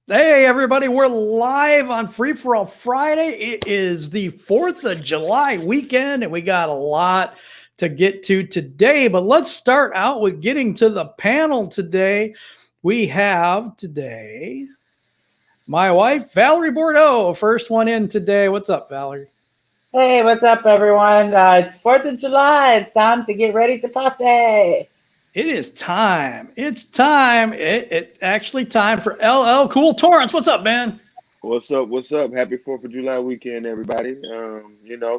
Hey, everybody, we're live on Free For All Friday. It is the 4th of July weekend, and we got a lot to get to today. But let's start out with getting to the panel today. We have today my wife, Valerie Bordeaux, first one in today. What's up, Valerie? Hey, what's up, everyone? It's 4th of July. It's time to get ready to party. It is time. It's time. It's actually time for LL Cool Torrance. What's up, man? What's up? What's up? Happy 4th of July weekend, everybody.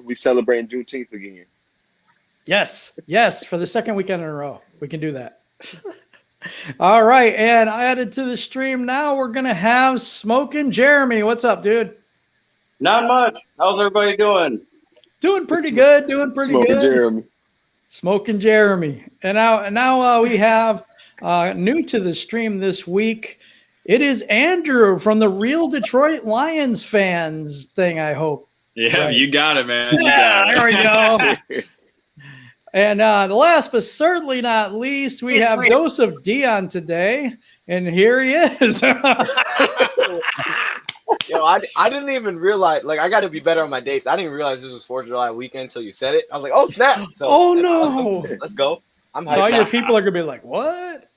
We celebrating Juneteenth again. Yes, for the second weekend in a row. We can do that. All right, and added to the stream now, we're going to have Smokin' Jeremy. What's up, dude? Not much. How's everybody doing? Doing pretty good. Smoking Jeremy. Smokin' Jeremy. And now we have new to the stream this week. It is Andrew from the Real Detroit Lions fans thing, I hope. Yeah, right. You got it, man. There we go. And last but certainly not least, we have Joseph Dion today. And here he is. Yo, I didn't even realize, I got to be better on my dates. I didn't even realize this was 4th of July weekend until you said it. I was like, oh, snap. So, oh, no. Awesome. Let's go. I'm hyped. So all your people are going to be like, what?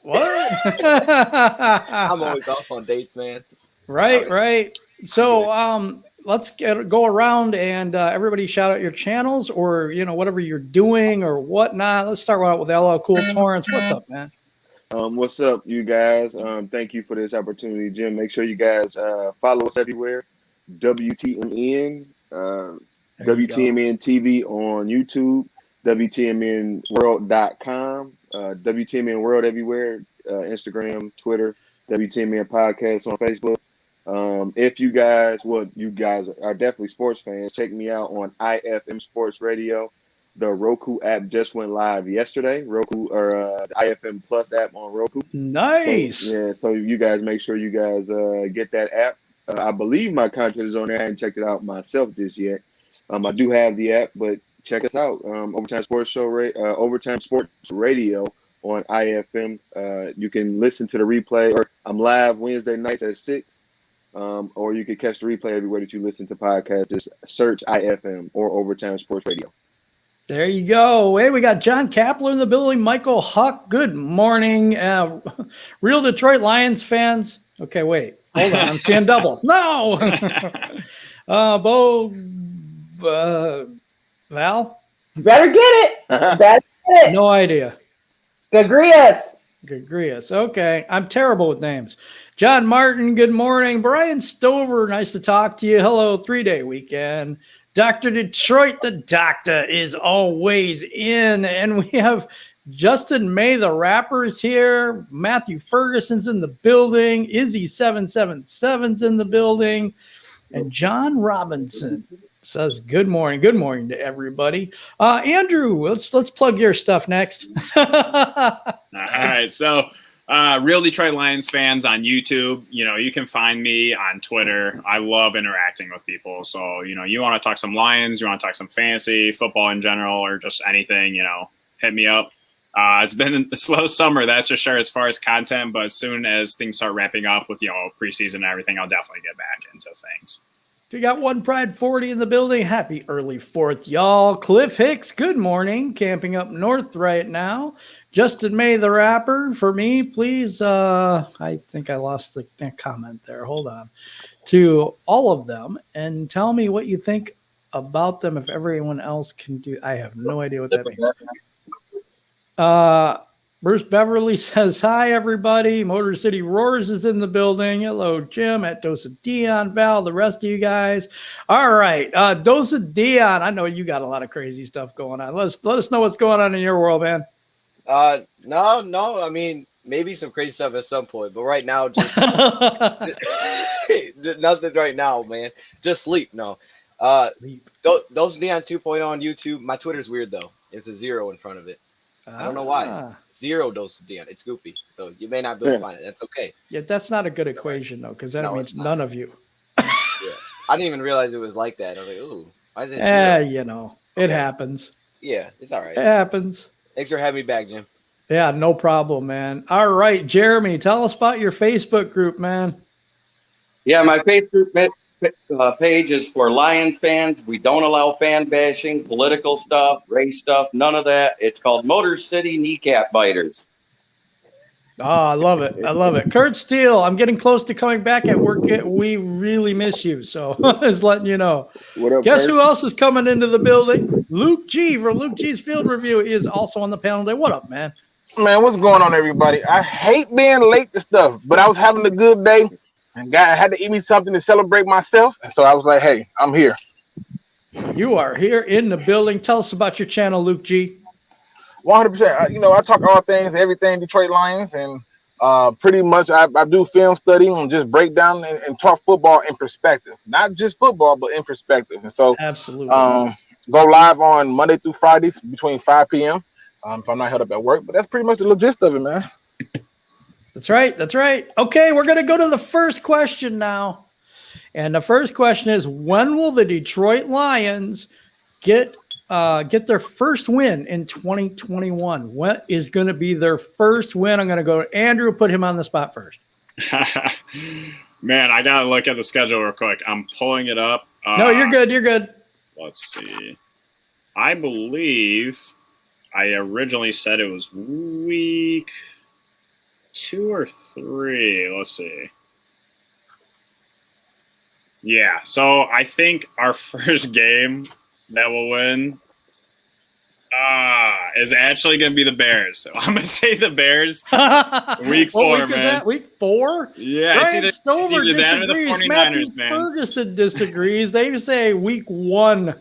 I'm always off on dates, man. Right. So let's go around and everybody shout out your channels or, whatever you're doing or whatnot. Let's start out with LL Cool Torrance. What's up, man? What's up, you guys? Thank you for this opportunity, Jim. Make sure you guys follow us everywhere. WTMN, WTMN TV on YouTube, WTMNworld.com, WTMN World everywhere, Instagram, Twitter, WTMN Podcast on Facebook. If you guys are definitely sports fans, check me out on IFM Sports Radio. The Roku app just went live yesterday. Roku or the IFM Plus app on Roku. Nice. So you guys make sure you guys get that app. I believe my content is on there. I haven't checked it out myself just yet. I do have the app, but check us out. Overtime Sports Radio on IFM. You can listen to the replay, or I'm live Wednesday nights at 6. Or you can catch the replay everywhere that you listen to podcasts. Just search IFM or Overtime Sports Radio. There you go. Hey, we got John Kapler in the building. Michael Huck, good morning. Real Detroit Lions fans. Okay, wait. Hold on. I'm seeing doubles. No! Val? Better get it. No idea. Gagrias. Okay. I'm terrible with names. John Martin, good morning. Brian Stover, nice to talk to you. Hello, 3-day weekend. Dr. Detroit, the doctor, is always in. And we have Justin May, the rapper's here. Matthew Ferguson's in the building. Izzy777's in the building. And John Robinson says good morning. Good morning to everybody. Andrew, let's plug your stuff next. All right. So Real Detroit Lions fans on YouTube, you can find me on Twitter. I love interacting with people. So, you want to talk some Lions, you want to talk some fantasy, football in general, or just anything, hit me up. It's been a slow summer, that's for sure, as far as content. But as soon as things start ramping up with, preseason and everything, I'll definitely get back into things. We got One Pride 40 in the building. Happy early 4th, y'all. Cliff Hicks, good morning. Camping up north right now. Justin May, the rapper, for me, please. I think I lost the comment there. Hold on. To all of them, and tell me what you think about them if everyone else can do. I have no idea what that means. Bruce Beverly says, hi, everybody. Motor City Roars is in the building. Hello, Jim, at Dosa Dion, Val, the rest of you guys. All right. Dosa Dion, I know you got a lot of crazy stuff going on. Let us know what's going on in your world, man. No. I mean, maybe some crazy stuff at some point, but right now, just nothing right now, man. Just sleep. No. Those Dion 2.0 on YouTube. My Twitter's weird though. There's a 0 in front of it. I don't know why. 0 Dose of Dion. It's goofy, so you may not be able to find it. That's okay. Yeah, that's not a good equation though, because that means none of you. Yeah. I didn't even realize it was like that. I was like, ooh, why is it 0? It happens. Yeah, it's all right. It happens. Thanks for having me back, Jim. Yeah, no problem, man. All right, Jeremy, tell us about your Facebook group, man. Yeah, my Facebook page is for Lions fans. We don't allow fan bashing, political stuff, race stuff, none of that. It's called Motor City Kneecap Biters. Oh, I love it. I love it. Kurt Steele, I'm getting close to coming back at work. We really miss you. So just letting you know. What up, Guess Kurt? who else is coming into the building? Luke G from Luke G's Field Review is also on the panel today. What up, man? Man, what's going on, everybody? I hate being late to stuff, but I was having a good day and I had to eat me something to celebrate myself. And so I was like, hey, I'm here. You are here in the building. Tell us about your channel, Luke G. 100%. I talk all things, everything Detroit Lions, and pretty much I do film study and just break down and talk football in perspective. Not just football, but in perspective. And so Absolutely. Go live on Monday through Fridays between 5 p.m. If I'm not held up at work. But that's pretty much the gist of it, man. That's right. That's right. Okay, we're going to go to the first question now. And the first question is, when will the Detroit Lions get their first win in 2021? What is going to be their first win? I'm going to go to Andrew, put him on the spot first. Man, I got to look at the schedule real quick. I'm pulling it up. No, you're good. You're good. Let's see. I believe I originally said it was week 2 or 3. Let's see. Yeah, so I think our first game that will win is actually going to be the Bears. So I'm going to say the Bears week 4, week man. Is that? Week 4? Yeah, Brian Stover it's either that or the disagrees. 49ers, Matthew man. Ferguson disagrees. They say week 1.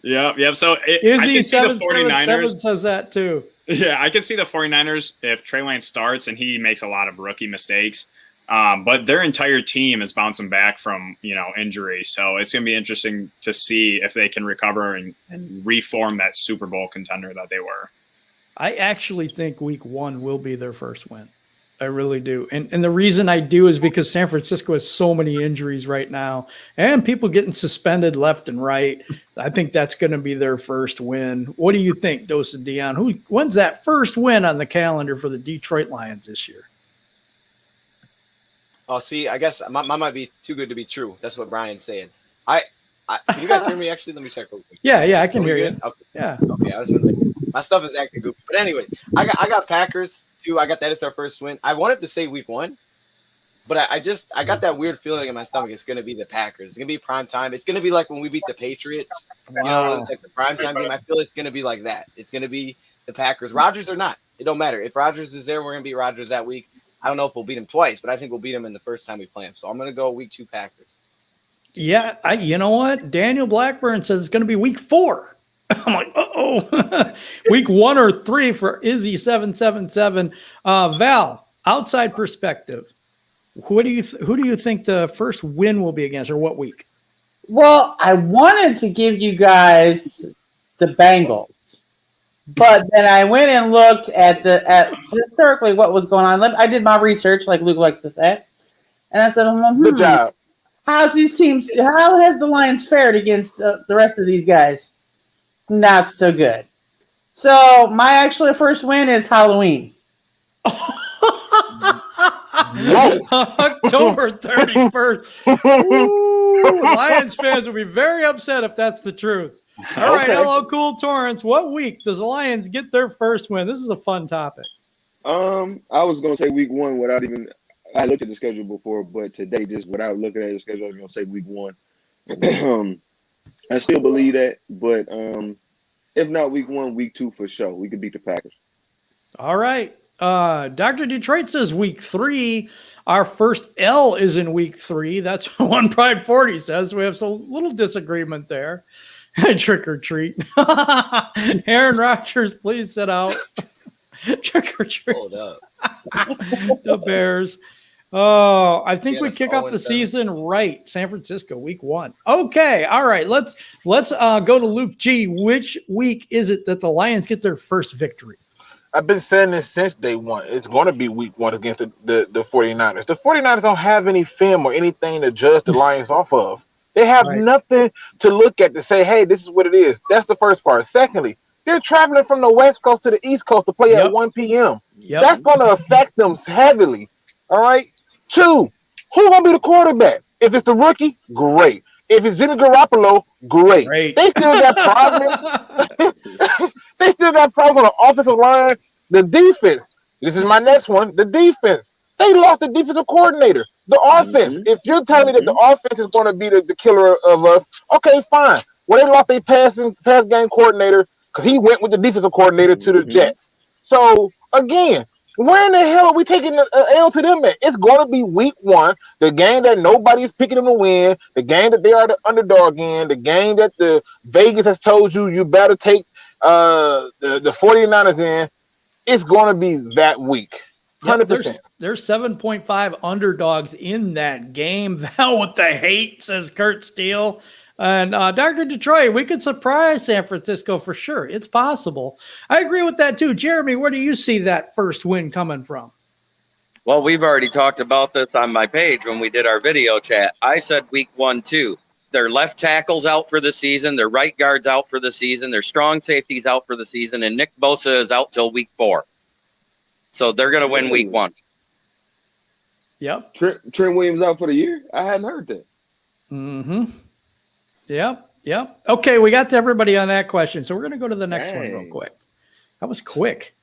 Yep. So I Izzy can see the 777 49ers. says that too. Yeah, I can see the 49ers if Trey Lance starts and he makes a lot of rookie mistakes. But their entire team is bouncing back from, injury. So it's going to be interesting to see if they can recover and reform that Super Bowl contender that they were. I actually think week 1 will be their first win. I really do. And the reason I do is because San Francisco has so many injuries right now and people getting suspended left and right. I think that's going to be their first win. What do you think, Dose of Dion? When's that first win on the calendar for the Detroit Lions this year? Oh, see, I guess mine might be too good to be true. That's what Brian's saying. Can you guys hear me? Actually, let me check real quick. Yeah, I can hear you. Okay. Yeah. Okay, I was gonna my stuff is acting goofy. But anyways, I got Packers too. I got that as our first win. I wanted to say week 1, but I got that weird feeling in my stomach. It's gonna be the Packers. It's gonna be prime time. It's gonna be like when we beat the Patriots. Wow. It's like the prime time game. I feel it's gonna be like that. It's gonna be the Packers. Rodgers or not, it don't matter. If Rodgers is there, we're gonna beat Rodgers that week. I don't know if we'll beat him twice, but I think we'll beat him in the first time we play him. So I'm gonna go week 2 Packers. Yeah, you know what? Daniel Blackburn says it's going to be week 4. I'm like, uh-oh. Week 1 or 3 for Izzy777. Val, outside perspective, who do you think the first win will be against, or what week? Well, I wanted to give you guys the Bengals, but then I went and looked at historically what was going on. I did my research, like Luke likes to say, and I said, Good job. How has the Lions fared against the rest of these guys? Not so good. So my actual first win is Halloween. October 31st. Ooh, Lions fans will be very upset if that's the truth. All right, hello, Cool Torrance. What week does the Lions get their first win? This is a fun topic. I was gonna say week 1 without even. I looked at the schedule before, but today, just without looking at the schedule, I was gonna say week 1. I still believe that, but if not week 1, week 2 for sure. We could beat the Packers. All right. Dr. Detroit says week 3. Our first L is in week 3. That's what One Pride 40 says. We have some little disagreement there. Trick or treat. Aaron Rodgers, please sit out. Trick or treat. Hold up. The Bears. Oh, I think Yeah, we that's kick off the 0-7. season right. San Francisco, week 1. Okay, all right. Let's go to Luke G. Which week is it that the Lions get their first victory? I've been saying this since day 1. It's going to be week 1 against the 49ers. The 49ers don't have any film or anything to judge the Lions off of. They have nothing to look at to say, hey, this is what it is. That's the first part. Secondly, they're traveling from the West Coast to the East Coast to play at 1 p.m. Yep. That's going to affect them heavily. All right? 2, Who's gonna be the quarterback? If it's the rookie, great. If it's Jimmy Garoppolo, great. They still got problems. They still got problems on the offensive line. The defense. This is my next one. The defense. They lost the defensive coordinator. The offense. If you're telling me that the offense is going to be the killer of us, okay, fine. Well, they lost their pass game coordinator because he went with the defensive coordinator to the Jets. So again, where in the hell are we taking the L to them at? It's going to be week 1, the game that nobody's picking them to win, the game that they are the underdog in, the game that the Vegas has told you better take the 49ers in. It's going to be that week. 100%. Yep, there's 7.5 underdogs in that game. Val with the hate, says Kurt Steele. And Dr. Detroit, we could surprise San Francisco for sure. It's possible. I agree with that too. Jeremy, where do you see that first win coming from? Well, we've already talked about this on my page when we did our video chat. I said week 1, too. Their left tackle's out for the season. Their right guard's out for the season. Their strong safety's out for the season. And Nick Bosa is out till week 4. So they're going to win week 1. Yep. Trent Williams out for the year? I hadn't heard that. Mm-hmm. Yep. Okay, we got to everybody on that question. So we're going to go to the next one real quick. That was quick.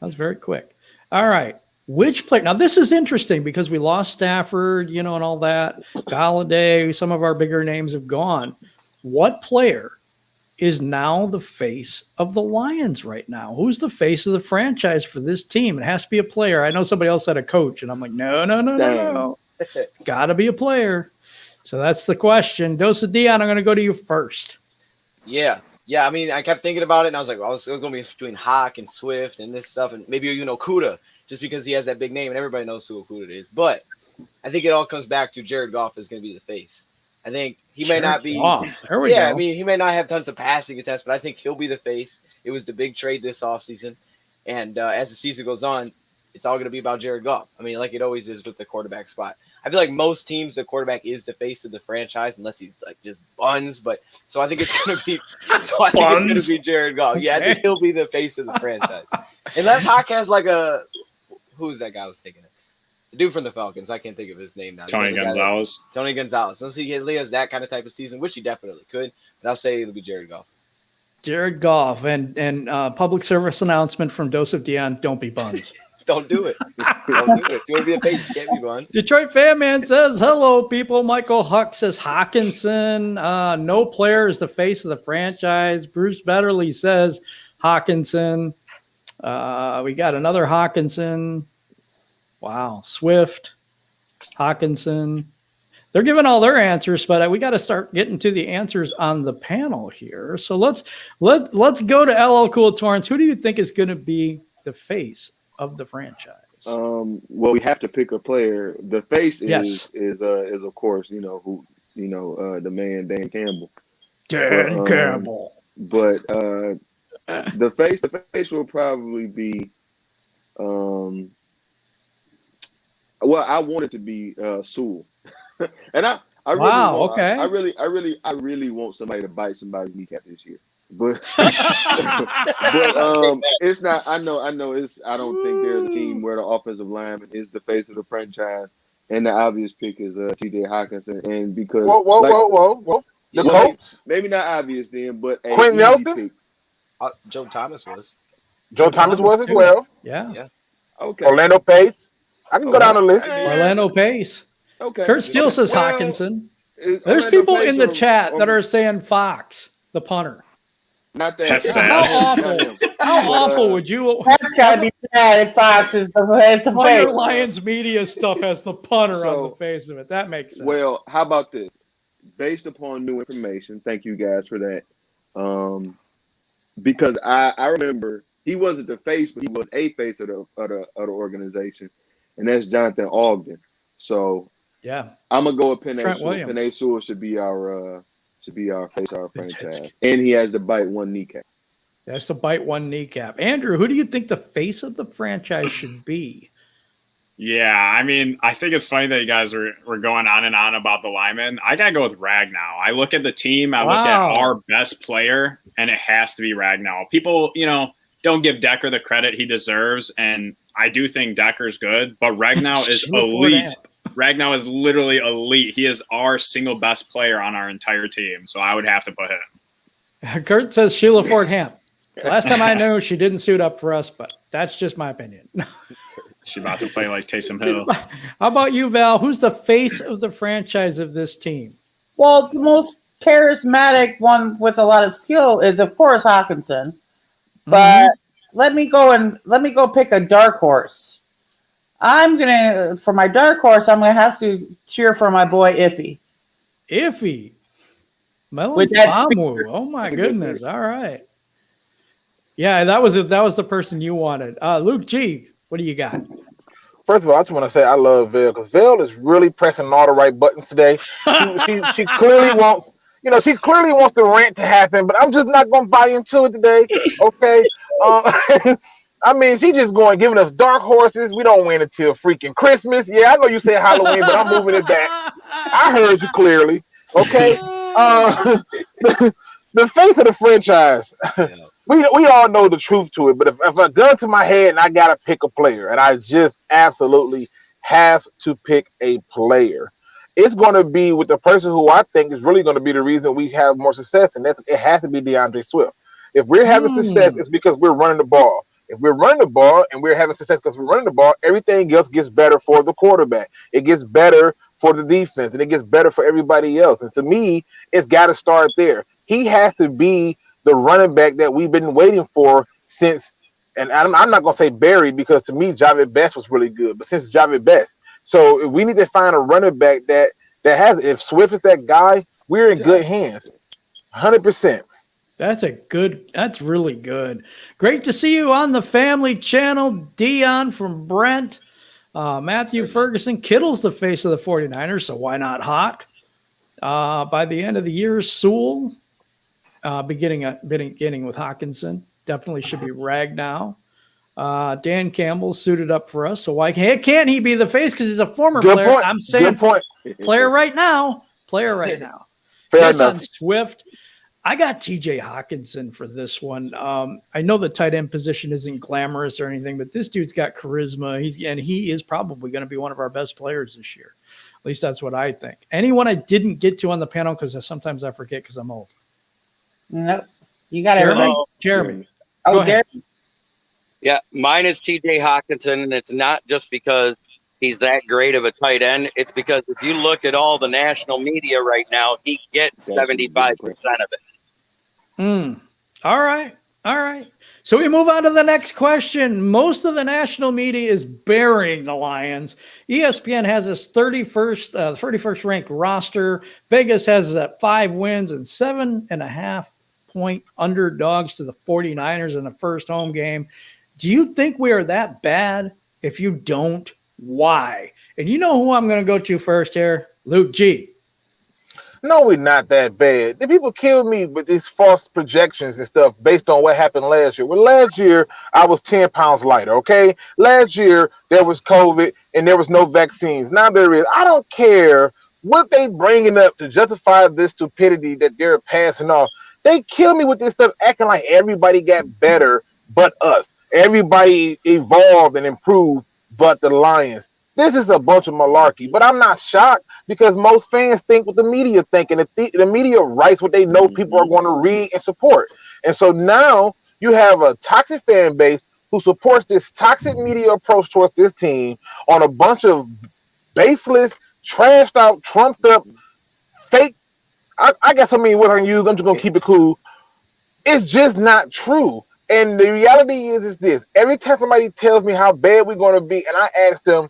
That was very quick. All right. Which player? Now, this is interesting because we lost Stafford, and all that. Galladay, some of our bigger names have gone. What player is now the face of the Lions right now? Who's the face of the franchise for this team? It has to be a player. I know somebody else had a coach, and I'm like, no. Got to be a player. So that's the question. Dosa Dion, I'm going to go to you first. Yeah. I mean, I kept thinking about it, and I was like, well, it's going to be between Hawk and Swift and this stuff, and maybe Kuda, just because he has that big name, and everybody knows who Kuda is. But I think it all comes back to Jared Goff is going to be the face. I think he may not be. There we go. I mean, he may not have tons of passing attempts, but I think he'll be the face. It was the big trade this offseason, and as the season goes on, it's all going to be about Jared Goff. I mean, like it always is with the quarterback spot. I feel like most teams, the quarterback is the face of the franchise, unless he's like just buns. But so I think it's going to be. So I think it's going to be Jared Goff. Yeah, I think he'll be the face of the franchise, unless Hawk has like a. Who's that guy I was thinking of? The dude from the Falcons. I can't think of his name now. Tony Gonzalez. Tony Gonzalez. Unless he has that kind of type of season, which he definitely could. But I'll say it'll be Jared Goff. Jared Goff and public service announcement from Joseph Dion, don't be buns. Don't do it. Don't do it. If you want to be a face, you can't be buns. Detroit Fan Man says, hello, people. Michael Huck says, Hawkinson. No player is the face of the franchise. Bruce Betterly says, Hawkinson. We got another Hawkinson. Wow. Swift. Hawkinson. They're giving all their answers, but we got to start getting to the answers on the panel here. So let's go to LL Cool Torrance. Who do you think is going to be the face of the franchise? Well, we have to pick a player. The face is of course, the man Dan Campbell. Campbell. But the face will probably be well, I want it to be Sewell. And I really want somebody to bite somebody's kneecap this year. But it's not. I know. It's. I don't think there's a team where the offensive lineman is the face of the franchise, and the obvious pick is T.J. Hawkinson. And because whoa, the Colts, maybe not obvious then, but Quentin Nelson, Joe Thomas was. Joe Thomas was as well. Yeah. Okay. Orlando Pace. I can go down the list. Orlando Pace. Okay. Kurt Steele says Hawkinson. There's people in the chat that are saying Fox, the punter. Not that. That's sad. How awful would you? That's gotta be sad if Fox is the face. Lions media stuff has the punter on the face of it. That makes sense. Well, how about this? Based upon new information, thank you guys for that. Because I remember he wasn't the face, but he was a face of the organization, and that's Jonathan Ogden. So yeah, I'm gonna go with Penei Sewell. Penei Sewell should be our face, our franchise, and he has to bite one kneecap. That's to bite one kneecap. Andrew, who do you think the face of the franchise should be? Yeah, I mean, I think it's funny that you guys were going on and on about the linemen. I got to go with Ragnow. I look at the team, I look at our best player, and it has to be Ragnow. People, don't give Decker the credit he deserves, and I do think Decker's good, but Ragnow is elite. Ragnow is literally elite. He is our single best player on our entire team, so I would have to put him. Kurt says Sheila Ford Hamp. Last time I knew, she didn't suit up for us, but that's just my opinion. She's about to play like Taysom Hill. How about you, Val? Who's the face of the franchise of this team? Well, the most charismatic one with a lot of skill is, of course, Hawkinson. But let me go pick a dark horse. For my dark horse, I'm gonna have to cheer for my boy Iffy. Iffy. With that Famu. Oh my goodness. All right. Yeah, that was the person you wanted. Luke G, what do you got? First of all, I just want to say I love Vail because Vail is really pressing all the right buttons today. She clearly wants, the rant to happen, but I'm just not going to buy into it today. Okay. I mean, she just giving us dark horses. We don't win until freaking Christmas. Yeah, I know you said Halloween, but I'm moving it back. I heard you clearly. Okay. The face of the franchise. We all know the truth to it, but if I gun to my head and I gotta pick a player, and I just absolutely have to pick a player, it's gonna be with the person who I think is really gonna be the reason we have more success, and it has to be DeAndre Swift. If we're having success, it's because we're running the ball. If we're running the ball and we're having success because we're running the ball, everything else gets better for the quarterback. It gets better for the defense, and it gets better for everybody else. And to me, it's got to start there. He has to be the running back that we've been waiting for since, and I'm not going to say Barry because to me, Jahvid Best was really good, but since Jahvid Best. So we need to find a running back that has it. If Swift is that guy, we're in good hands. 100%. That's really good. Great to see you on the family channel. Dion from Brent. Matthew Ferguson. Kittle's the face of the 49ers, so why not Hawk? By the end of the year, Sewell, beginning with Hawkinson. Definitely should be Ragnow. Dan Campbell suited up for us, so why can't he be the face? Because he's a former player. Point. I'm saying Good point. Player right now. Fair enough. On Swift. I got TJ Hawkinson for this one. I know the tight end position isn't glamorous or anything, but this dude's got charisma. He is probably going to be one of our best players this year. At least that's what I think. Anyone I didn't get to on the panel because sometimes I forget because I'm old. Nope. You got everybody. Jeremy. Oh, Jeremy. Yeah, mine is TJ Hawkinson, and it's not just because he's that great of a tight end. It's because if you look at all the national media right now, he gets 75% of it. All right. So we move on to the next question. Most of the national media is burying the Lions. ESPN has us 31st ranked roster. Vegas has us at 5 wins and 7.5 point underdogs to the 49ers in the first home game. Do you think we are that bad? If you don't, why? And you know who I'm going to go to first here? Luke G. No, we're not that bad. The people killed me with these false projections and stuff based on what happened last year. Well, last year, I was 10 pounds lighter, okay? Last year, there was COVID and there was no vaccines. Now there is. I don't care what they bringing up to justify this stupidity that they're passing off. They kill me with this stuff, acting like everybody got better but us. Everybody evolved and improved but the Lions. This is a bunch of malarkey, but I'm not shocked because most fans think what the media think, and the media writes what they know people are going to read and support. And so now you have a toxic fan base who supports this toxic media approach towards this team on a bunch of baseless, trashed out, trumped up, fake. I guess what I'm going to use. I'm just going to keep it cool. It's just not true. And the reality is this. Every time somebody tells me how bad we're going to be, and I ask them,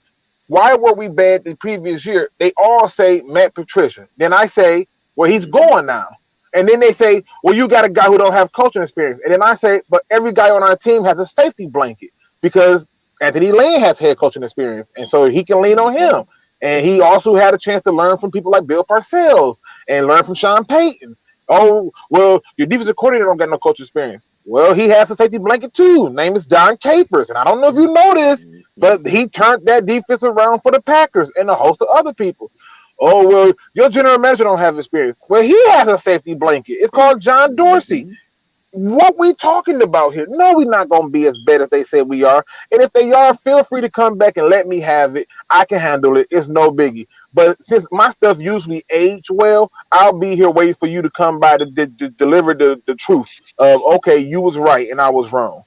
why were we bad the previous year? They all say Matt Patricia. Then I say, well, he's going now. And then they say, well, you got a guy who don't have coaching experience. And then I say, but every guy on our team has a safety blanket because Anthony Lynn has head coaching experience. And so he can lean on him. And he also had a chance to learn from people like Bill Parcells and learn from Sean Payton. Oh, well, your defensive coordinator don't got no coach experience. Well, he has a safety blanket too. Name is Don Capers. And I don't know if you know this, but he turned that defense around for the Packers and a host of other people. Oh, well, your general manager don't have experience. Well, he has a safety blanket. It's called John Dorsey. what we talking about here? No, we're not gonna be as bad as they said we are. And if they are, feel free to come back and let me have it. I can handle it. It's no biggie. But since my stuff usually age well, I'll be here waiting for you to come by to deliver the truth of, okay, you was right and I was wrong.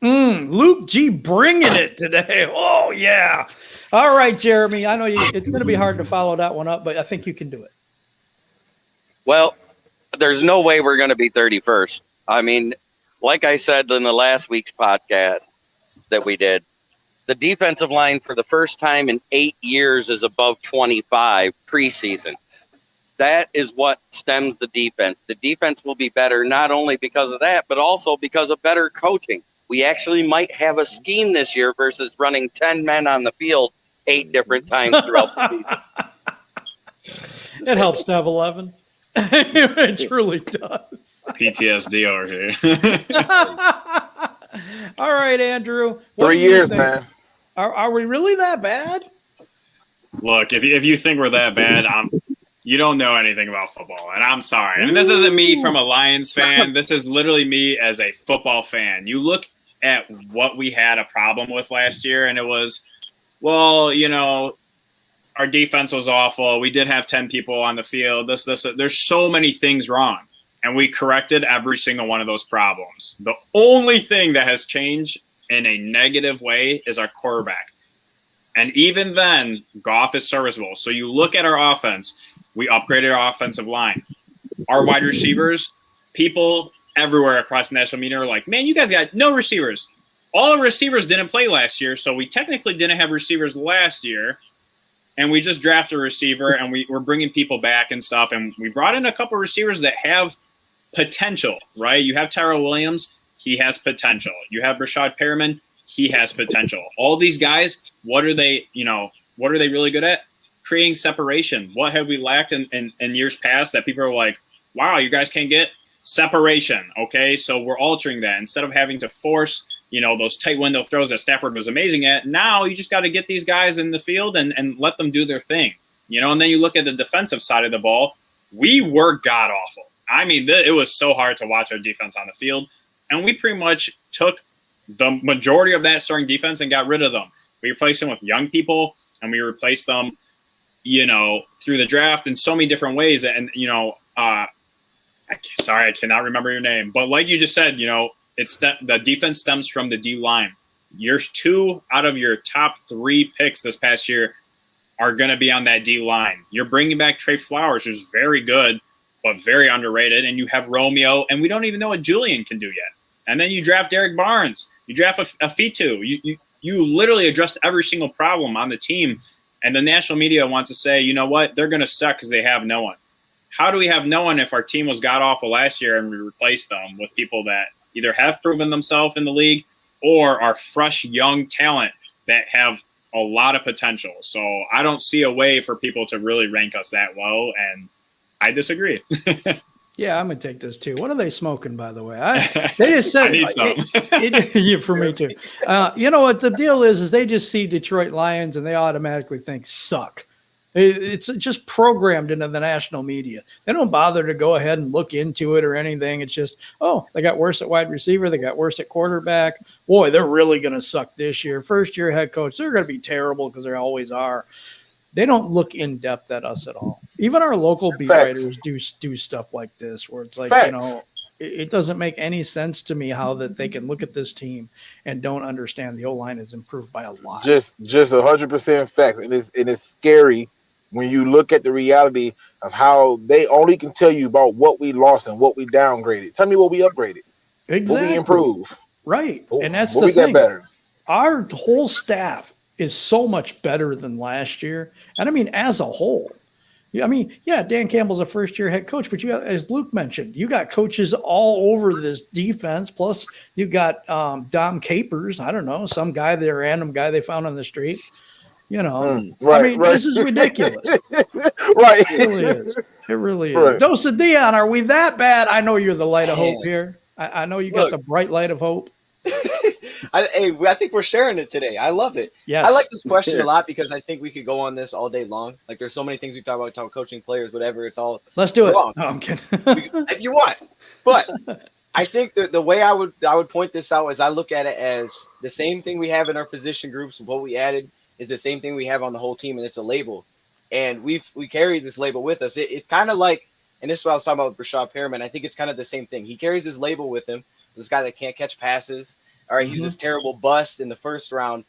Luke G bringing it today. Oh yeah. All right, Jeremy. I know it's going to be hard to follow that one up, but I think you can do it. Well, there's no way we're going to be 31st. I mean, like I said in the last week's podcast that we did, the defensive line for the first time in 8 years is above 25 preseason. That is what stems the defense. The defense will be better not only because of that, but also because of better coaching. We actually might have a scheme this year versus running 10 men on the field 8 different times throughout the season. It helps to have 11. It truly does. PTSD over here. All right, Andrew. 3 years, man. Are we really that bad? Look, if you think we're that bad, you don't know anything about football, and I'm sorry. And this isn't me from a Lions fan. This is literally me as a football fan. You look at what we had a problem with last year, and it was, well, you know, our defense was awful. We did have 10 people on the field. There's so many things wrong, and we corrected every single one of those problems. The only thing that has changed in a negative way is our quarterback. And even then, Goff is serviceable. So you look at our offense, we upgraded our offensive line. Our wide receivers, people everywhere across the national media are like, man, you guys got no receivers. All the receivers didn't play last year, so we technically didn't have receivers last year. And we just drafted a receiver, and we're bringing people back and stuff. And we brought in a couple of receivers that have potential, right? You have Tyrell Williams. He has potential. You have Rashad Perriman. He has potential. All these guys, what are they really good at? Creating separation. What have we lacked in years past that people are like, wow, you guys can't get separation. Okay, so we're altering that. Instead of having to force, those tight window throws that Stafford was amazing at, now you just got to get these guys in the field and let them do their thing. And then you look at the defensive side of the ball. We were god-awful. I mean, it was so hard to watch our defense on the field. And we pretty much took the majority of that starting defense and got rid of them. We replaced them with young people, and we replaced them, through the draft in so many different ways. And, sorry, I cannot remember your name. But like you just said, it's the defense stems from the D-line. Your 2 out of your top 3 picks this past year are going to be on that D-line. You're bringing back Trey Flowers, who's very good, but very underrated. And you have Romeo, and we don't even know what Julian can do yet. And then you draft Derek Barnes. You draft a Fitu. You literally addressed every single problem on the team. And the national media wants to say, you know what? They're going to suck because they have no one. How do we have no one if our team was god-awful last year and we replaced them with people that either have proven themselves in the league or are fresh, young talent that have a lot of potential? So I don't see a way for people to really rank us that low, and I disagree. Yeah, I'm gonna take this too. What are they smoking, by the way? They just said I need some. Yeah, for me too. You know what the deal is they just see Detroit Lions and they automatically think suck. It's just programmed into the national media. They don't bother to go ahead and look into it or anything. It's just, they got worse at wide receiver. They got worse at quarterback. Boy, they're really going to suck this year. First year head coach, they're going to be terrible because they always are. They don't look in depth at us at all. Even our local beat writers do stuff like this, where it's like, it doesn't make any sense to me how that they can look at this team and don't understand the O-line has improved by a lot. Just 100% facts, and it's scary when you look at the reality of how they only can tell you about what we lost and what we downgraded. Tell me what we upgraded, exactly. What we improved, right? And that's what the we thing. Got better. Our whole staff is so much better than last year. And I mean, as a whole, Dan Campbell's a first-year head coach, but you got, as Luke mentioned, you got coaches all over this defense. Plus, you got Dom Capers. I don't know, some guy, the random guy they found on the street. This is ridiculous. Right. It really is. It really is. Right. Dosa Dion, are we that bad? I know you're the light of hope here. I know you got the bright light of hope. I think we're sharing it today. I love it. Yes. I like this question a lot because I think we could go on this all day long. Like, there's so many things we talk about coaching players, whatever. It's all Let's do wrong. it. No, I'm kidding. If you want. But I think that the way I would point this out is I look at it as the same thing we have in our position groups. What we added is the same thing we have on the whole team, and it's a label. And we carry this label with us. It's kind of like, and this is what I was talking about with Rashad Perriman. I think it's kind of the same thing. He carries his label with him. This guy that can't catch passes. All right, he's this terrible bust in the first round.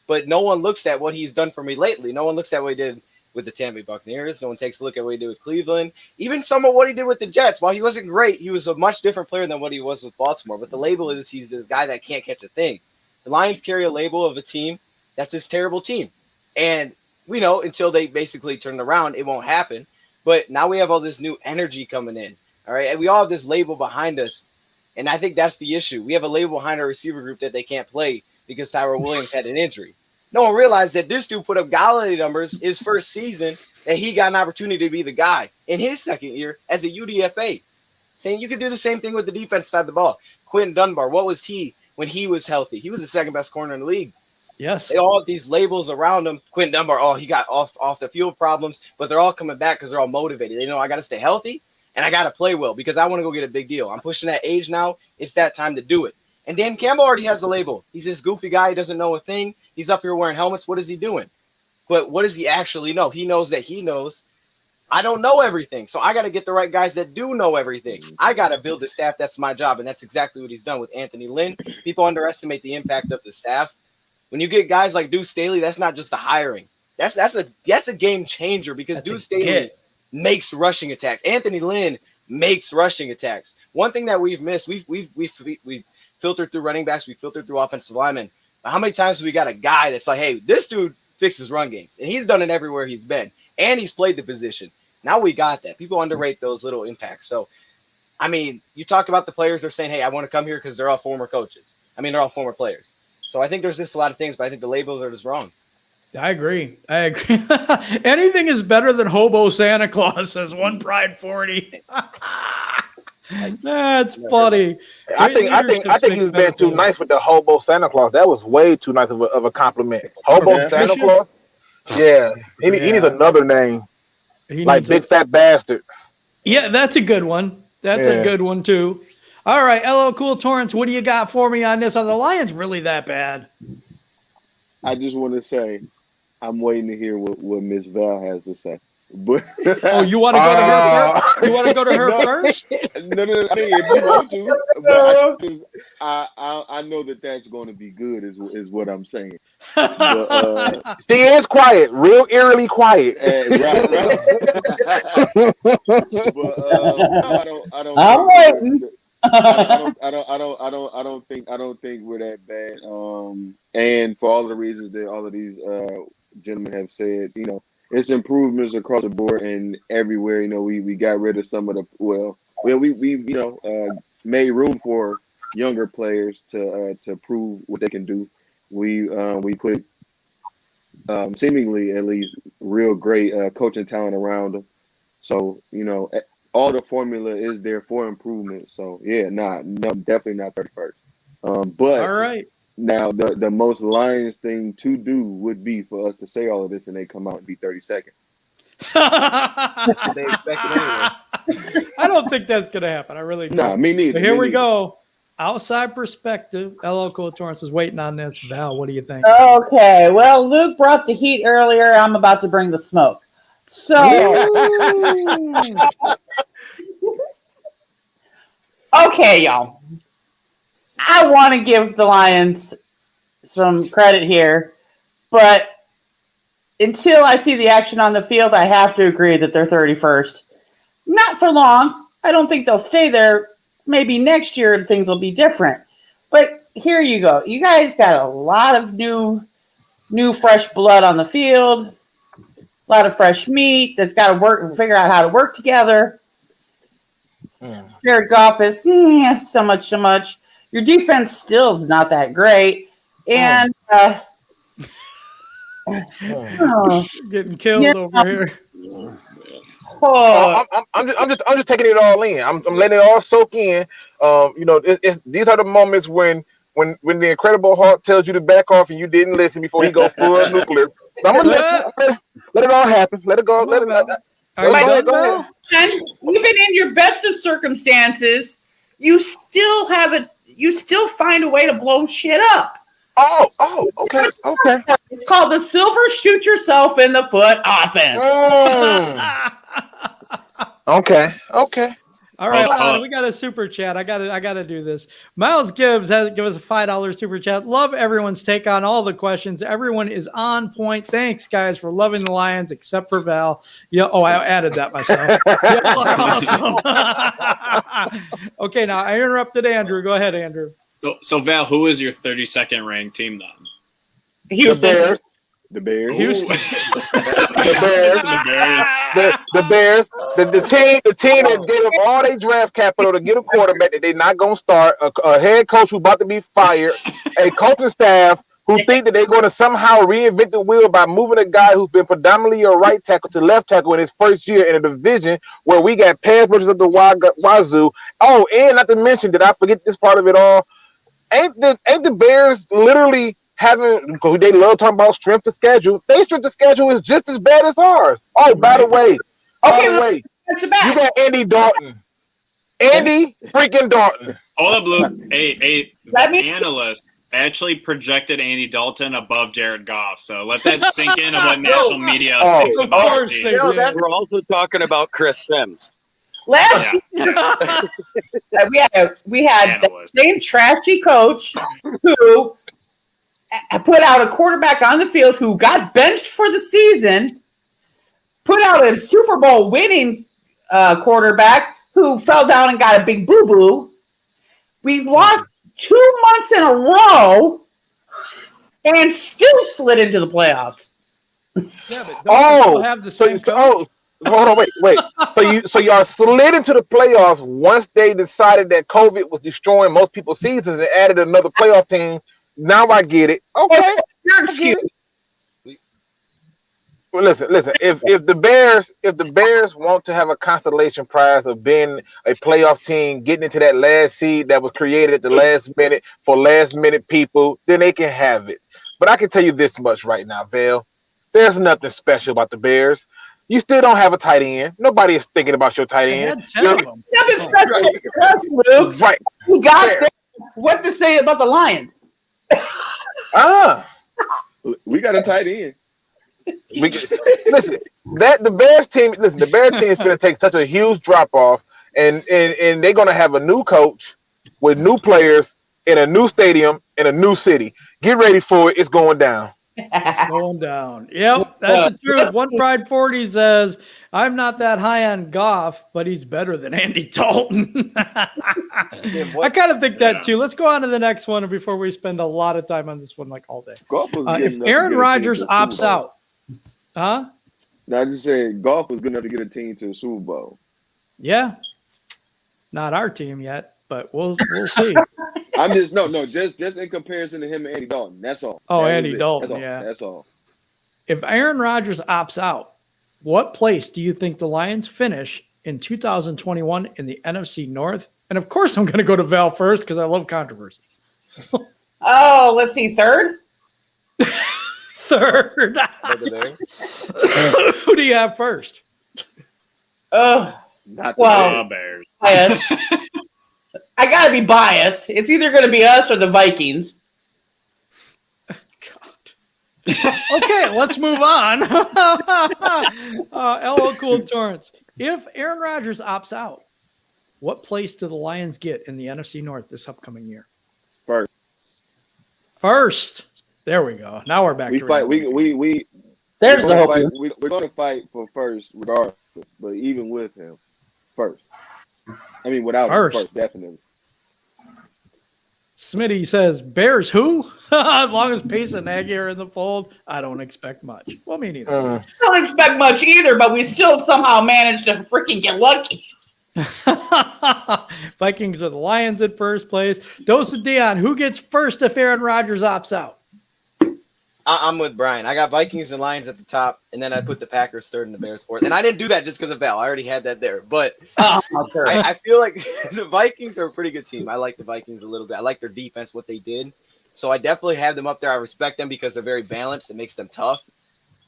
But no one looks at what he's done for me lately. No one looks at what he did with the Tampa Bay Buccaneers. No one takes a look at what he did with Cleveland. Even some of what he did with the Jets. While he wasn't great, he was a much different player than what he was with Baltimore. But the label is he's this guy that can't catch a thing. The Lions carry a label of a team that's this terrible team. And we know until they basically turn around, it won't happen. But now we have all this new energy coming in. All right. And we all have this label behind us. And I think that's the issue. We have a label behind our receiver group that they can't play because Tyrell Williams had an injury. No one realized that this dude put up Galladay numbers his first season, that he got an opportunity to be the guy in his second year as a UDFA. Saying you could do the same thing with the defense side of the ball. Quentin Dunbar, what was he when he was healthy? He was the second best corner in the league. Yes. They all have these labels around him. Quentin Dunbar, he got off the field problems, but they're all coming back because they're all motivated. They know I got to stay healthy and I got to play well because I want to go get a big deal. I'm pushing that age now. It's that time to do it. And Dan Campbell already has the label. He's this goofy guy. He doesn't know a thing. He's up here wearing helmets. What is he doing? But what does he actually know? He knows that he knows. I don't know everything. So I got to get the right guys that do know everything. I got to build the staff. That's my job. And that's exactly what he's done with Anthony Lynn. People underestimate the impact of the staff. When you get guys like Deuce Staley, that's not just a hiring. That's a game changer because Deuce Staley makes rushing attacks. Anthony Lynn makes rushing attacks. One thing that we've missed, we've filtered through running backs, we filtered through offensive linemen. But how many times have we got a guy that's like, hey, this dude fixes run games, and he's done it everywhere he's been, and he's played the position. Now we got that. People underrate those little impacts. So, I mean, you talk about the players, they're saying, hey, I want to come here because they're all former coaches. I mean, they're all former players. So I think there's just a lot of things, but I think the labels are just wrong. I agree. Anything is better than Hobo Santa Claus, says One Pride 40. That's funny. I think he's been too nice with the Hobo Santa Claus. That was way too nice of a compliment. Hobo Santa Claus? Yeah. He needs another name. Like Big Fat Bastard. Yeah, that's a good one. That's a good one, too. All right, LL Cool Torrance, what do you got for me on this? Are the Lions really that bad? I just want to say, I'm waiting to hear what Miss Val has to say. But you want to go to her first? You want to go to her first? No. I mean, if you want to, but I know that's going to be good. Is what I'm saying. But, she is quiet, real eerily quiet. Right. But I don't. I'm waiting. I don't think we're that bad. And for all the reasons that all of these gentlemen have said, it's improvements across the board and everywhere. We got rid of some of we made room for younger players to prove what they can do. We put seemingly at least real great coaching talent around them. So all the formula is there for improvement. So yeah, no, definitely not 31st. But all right. Now the most Lions thing to do would be for us to say all of this and they come out and be 32nd. That's what they expected anyway. I don't think that's gonna happen. I really don't. No, me neither. But here we go. Outside perspective. LL Cool Torrance is waiting on this. Val, what do you think? Okay. Well, Luke brought the heat earlier. I'm about to bring the smoke. So okay, y'all. I want to give the Lions some credit here, but until I see the action on the field, I have to agree that they're 31st. Not for long. I don't think they'll stay there. Maybe next year things will be different. But here you go. You guys got a lot of new fresh blood on the field, a lot of fresh meat that's got to figure out how to work together. Jared Goff is so much. Your defense still is not that great. And getting killed over here. I'm just taking it all in. I'm letting it all soak in. These are the moments when when the Incredible Hulk tells you to back off and you didn't listen before he goes full nuclear. So I'm gonna let it all happen. Let it go. Let it. Are you done, Go Val? ahead. And even in your best of circumstances, you still find a way to blow shit up. Oh, okay. It's called the silver shoot yourself in the foot offense. Okay. All right, hold Oh, on. We got a super chat. I gotta do this. Miles Gibbs has given us a $5 super chat. Love everyone's take on all the questions. Everyone is on point. Thanks, guys, for loving the Lions, except for Val. Yeah. Oh, I added that myself. Y'all are awesome. Okay, now I interrupted Andrew. Go ahead, Andrew. So Val, who is your 32nd ranked team then? Houston. The Bears. Houston. The Bears. The Bears. The Bears, the team that gave up all their draft capital to get a quarterback that they're not going to start, a head coach who's about to be fired, a coaching staff who think that they're going to somehow reinvent the wheel by moving a guy who's been predominantly a right tackle to left tackle in his first year in a division where we got pass rushers at the wazoo. Oh, and not to mention, did I forget this part of it all? Ain't the Bears literally having, because they love talking about strength of schedule. Their strength of schedule is just as bad as ours. Oh, by the way, That's you bad. got Andy Dalton. Andy freaking Dalton. Hold up, Luke. The Let me- analyst actually projected Andy Dalton above Jared Goff. So let that sink in of what national media thinks Of about our course team. they Yo, did. that's- We're also talking about Chris Sims. Last year, we had the Analyst. same trashy coach who put out a quarterback on the field who got benched for the season, put out a Super Bowl winning quarterback who fell down and got a big boo-boo. We've lost 2 months in a row and still slid into the playoffs. Yeah, but don't you still have the same coach? Hold on, wait. So y'all slid into the playoffs once they decided that COVID was destroying most people's seasons and added another playoff team. Now I get it. Okay. Your excuse. Well, listen. If the Bears want to have a consolation prize of being a playoff team, getting into that last seed that was created at the last minute for last minute people, then they can have it. But I can tell you this much right now, Vale. There's nothing special about the Bears. You still don't have a tight end. Nobody is thinking about your tight I end. had 10 of them. Nothing special for us, Luke. Right. We got there. What to say about the Lions? We got a tight end. Listen, the Bears team is going to take such a huge drop off, and they're going to have a new coach with new players in a new stadium in a new city. Get ready for it. It's going down. It's going down. Yep, that's the truth. One Pride 40 says, I'm not that high on Goff, but he's better than Andy Dalton. I kind of think that too. Let's go on to the next one before we spend a lot of time on this one, like all day. If Aaron Rodgers opts out, huh? No, I just said golf was good enough to get a team to the Super Bowl. Yeah. Not our team yet, but we'll see. I'm just just in comparison to him and Andy Dalton. That's all. Oh, That was Andy it. Dalton, That's all. yeah. That's all. If Aaron Rodgers opts out, what place do you think the Lions finish in 2021 in the NFC North? And of course, I'm going to go to Val first because I love controversy. Oh, let's see. Third? Third. The Bears. Who do you have first? Not the Well, Bears. biased. I got to be biased. It's either going to be us or the Vikings. Okay, let's move on. LO Cool Torrance. If Aaron Rodgers opts out, what place do the Lions get in the NFC North this upcoming year? First. There we go. Now we're back We to fight. reality. We There's we're the gonna hope. fight, we're going to fight for first, regardless. But even with him, first. I mean, without him, first, definitely. Smitty says, Bears who? As long as Pace and Nagy are in the fold, I don't expect much. Well, me neither. I don't expect much either, but we still somehow managed to freaking get lucky. Vikings are the Lions in first place. Dose of Dion, who gets first if Aaron Rodgers opts out? I'm with Brian. I got Vikings and Lions at the top, and then I put the Packers third and the Bears fourth. And I didn't do that just because of Val. I already had that there. But I feel like the Vikings are a pretty good team. I like the Vikings a little bit. I like their defense, what they did. So I definitely have them up there. I respect them because they're very balanced. It makes them tough.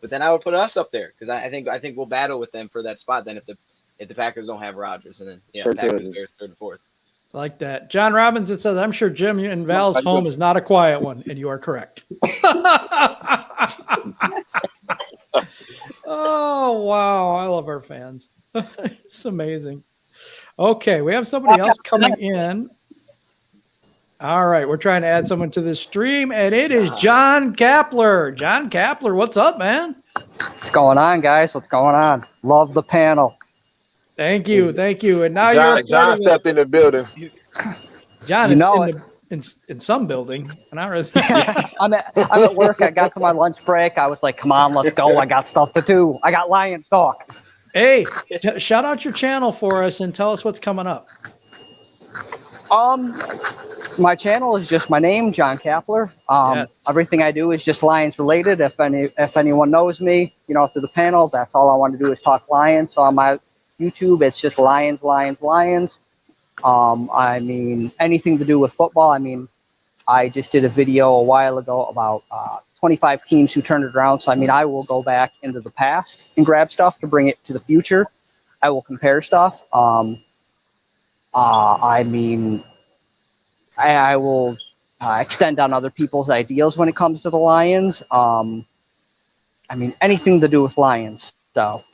But then I would put us up there because I think we'll battle with them for that spot. Then if the Packers don't have Rodgers, and then Packers, Bears third and fourth. Like that. John Robinson says, I'm sure Jim and Val's home is not a quiet one, and you are correct. Oh, wow. I love our fans. It's amazing. Okay, we have somebody else coming in. All right, we're trying to add someone to the stream, and it is John Kapler. John Kapler, what's up, man? What's going on, guys? What's going on? Love the panel. Thank you. And now John stepped in the building. John is in some building. And I'm at work. I got to my lunch break. I was like, come on, let's go. I got stuff to do. I got Lions talk. Hey, shout out your channel for us and tell us what's coming up. My channel is just my name, John Kapler. Yes. Everything I do is just Lions related. If anyone knows me, through the panel, that's all I want to do is talk Lions. So on my YouTube, it's just Lions. I mean, anything to do with football. I mean, I just did a video a while ago about 25 teams who turned it around. So, I mean, I will go back into the past and grab stuff to bring it to the future. I will compare stuff. I mean, I will extend on other people's ideas when it comes to the Lions. I mean, anything to do with Lions. So,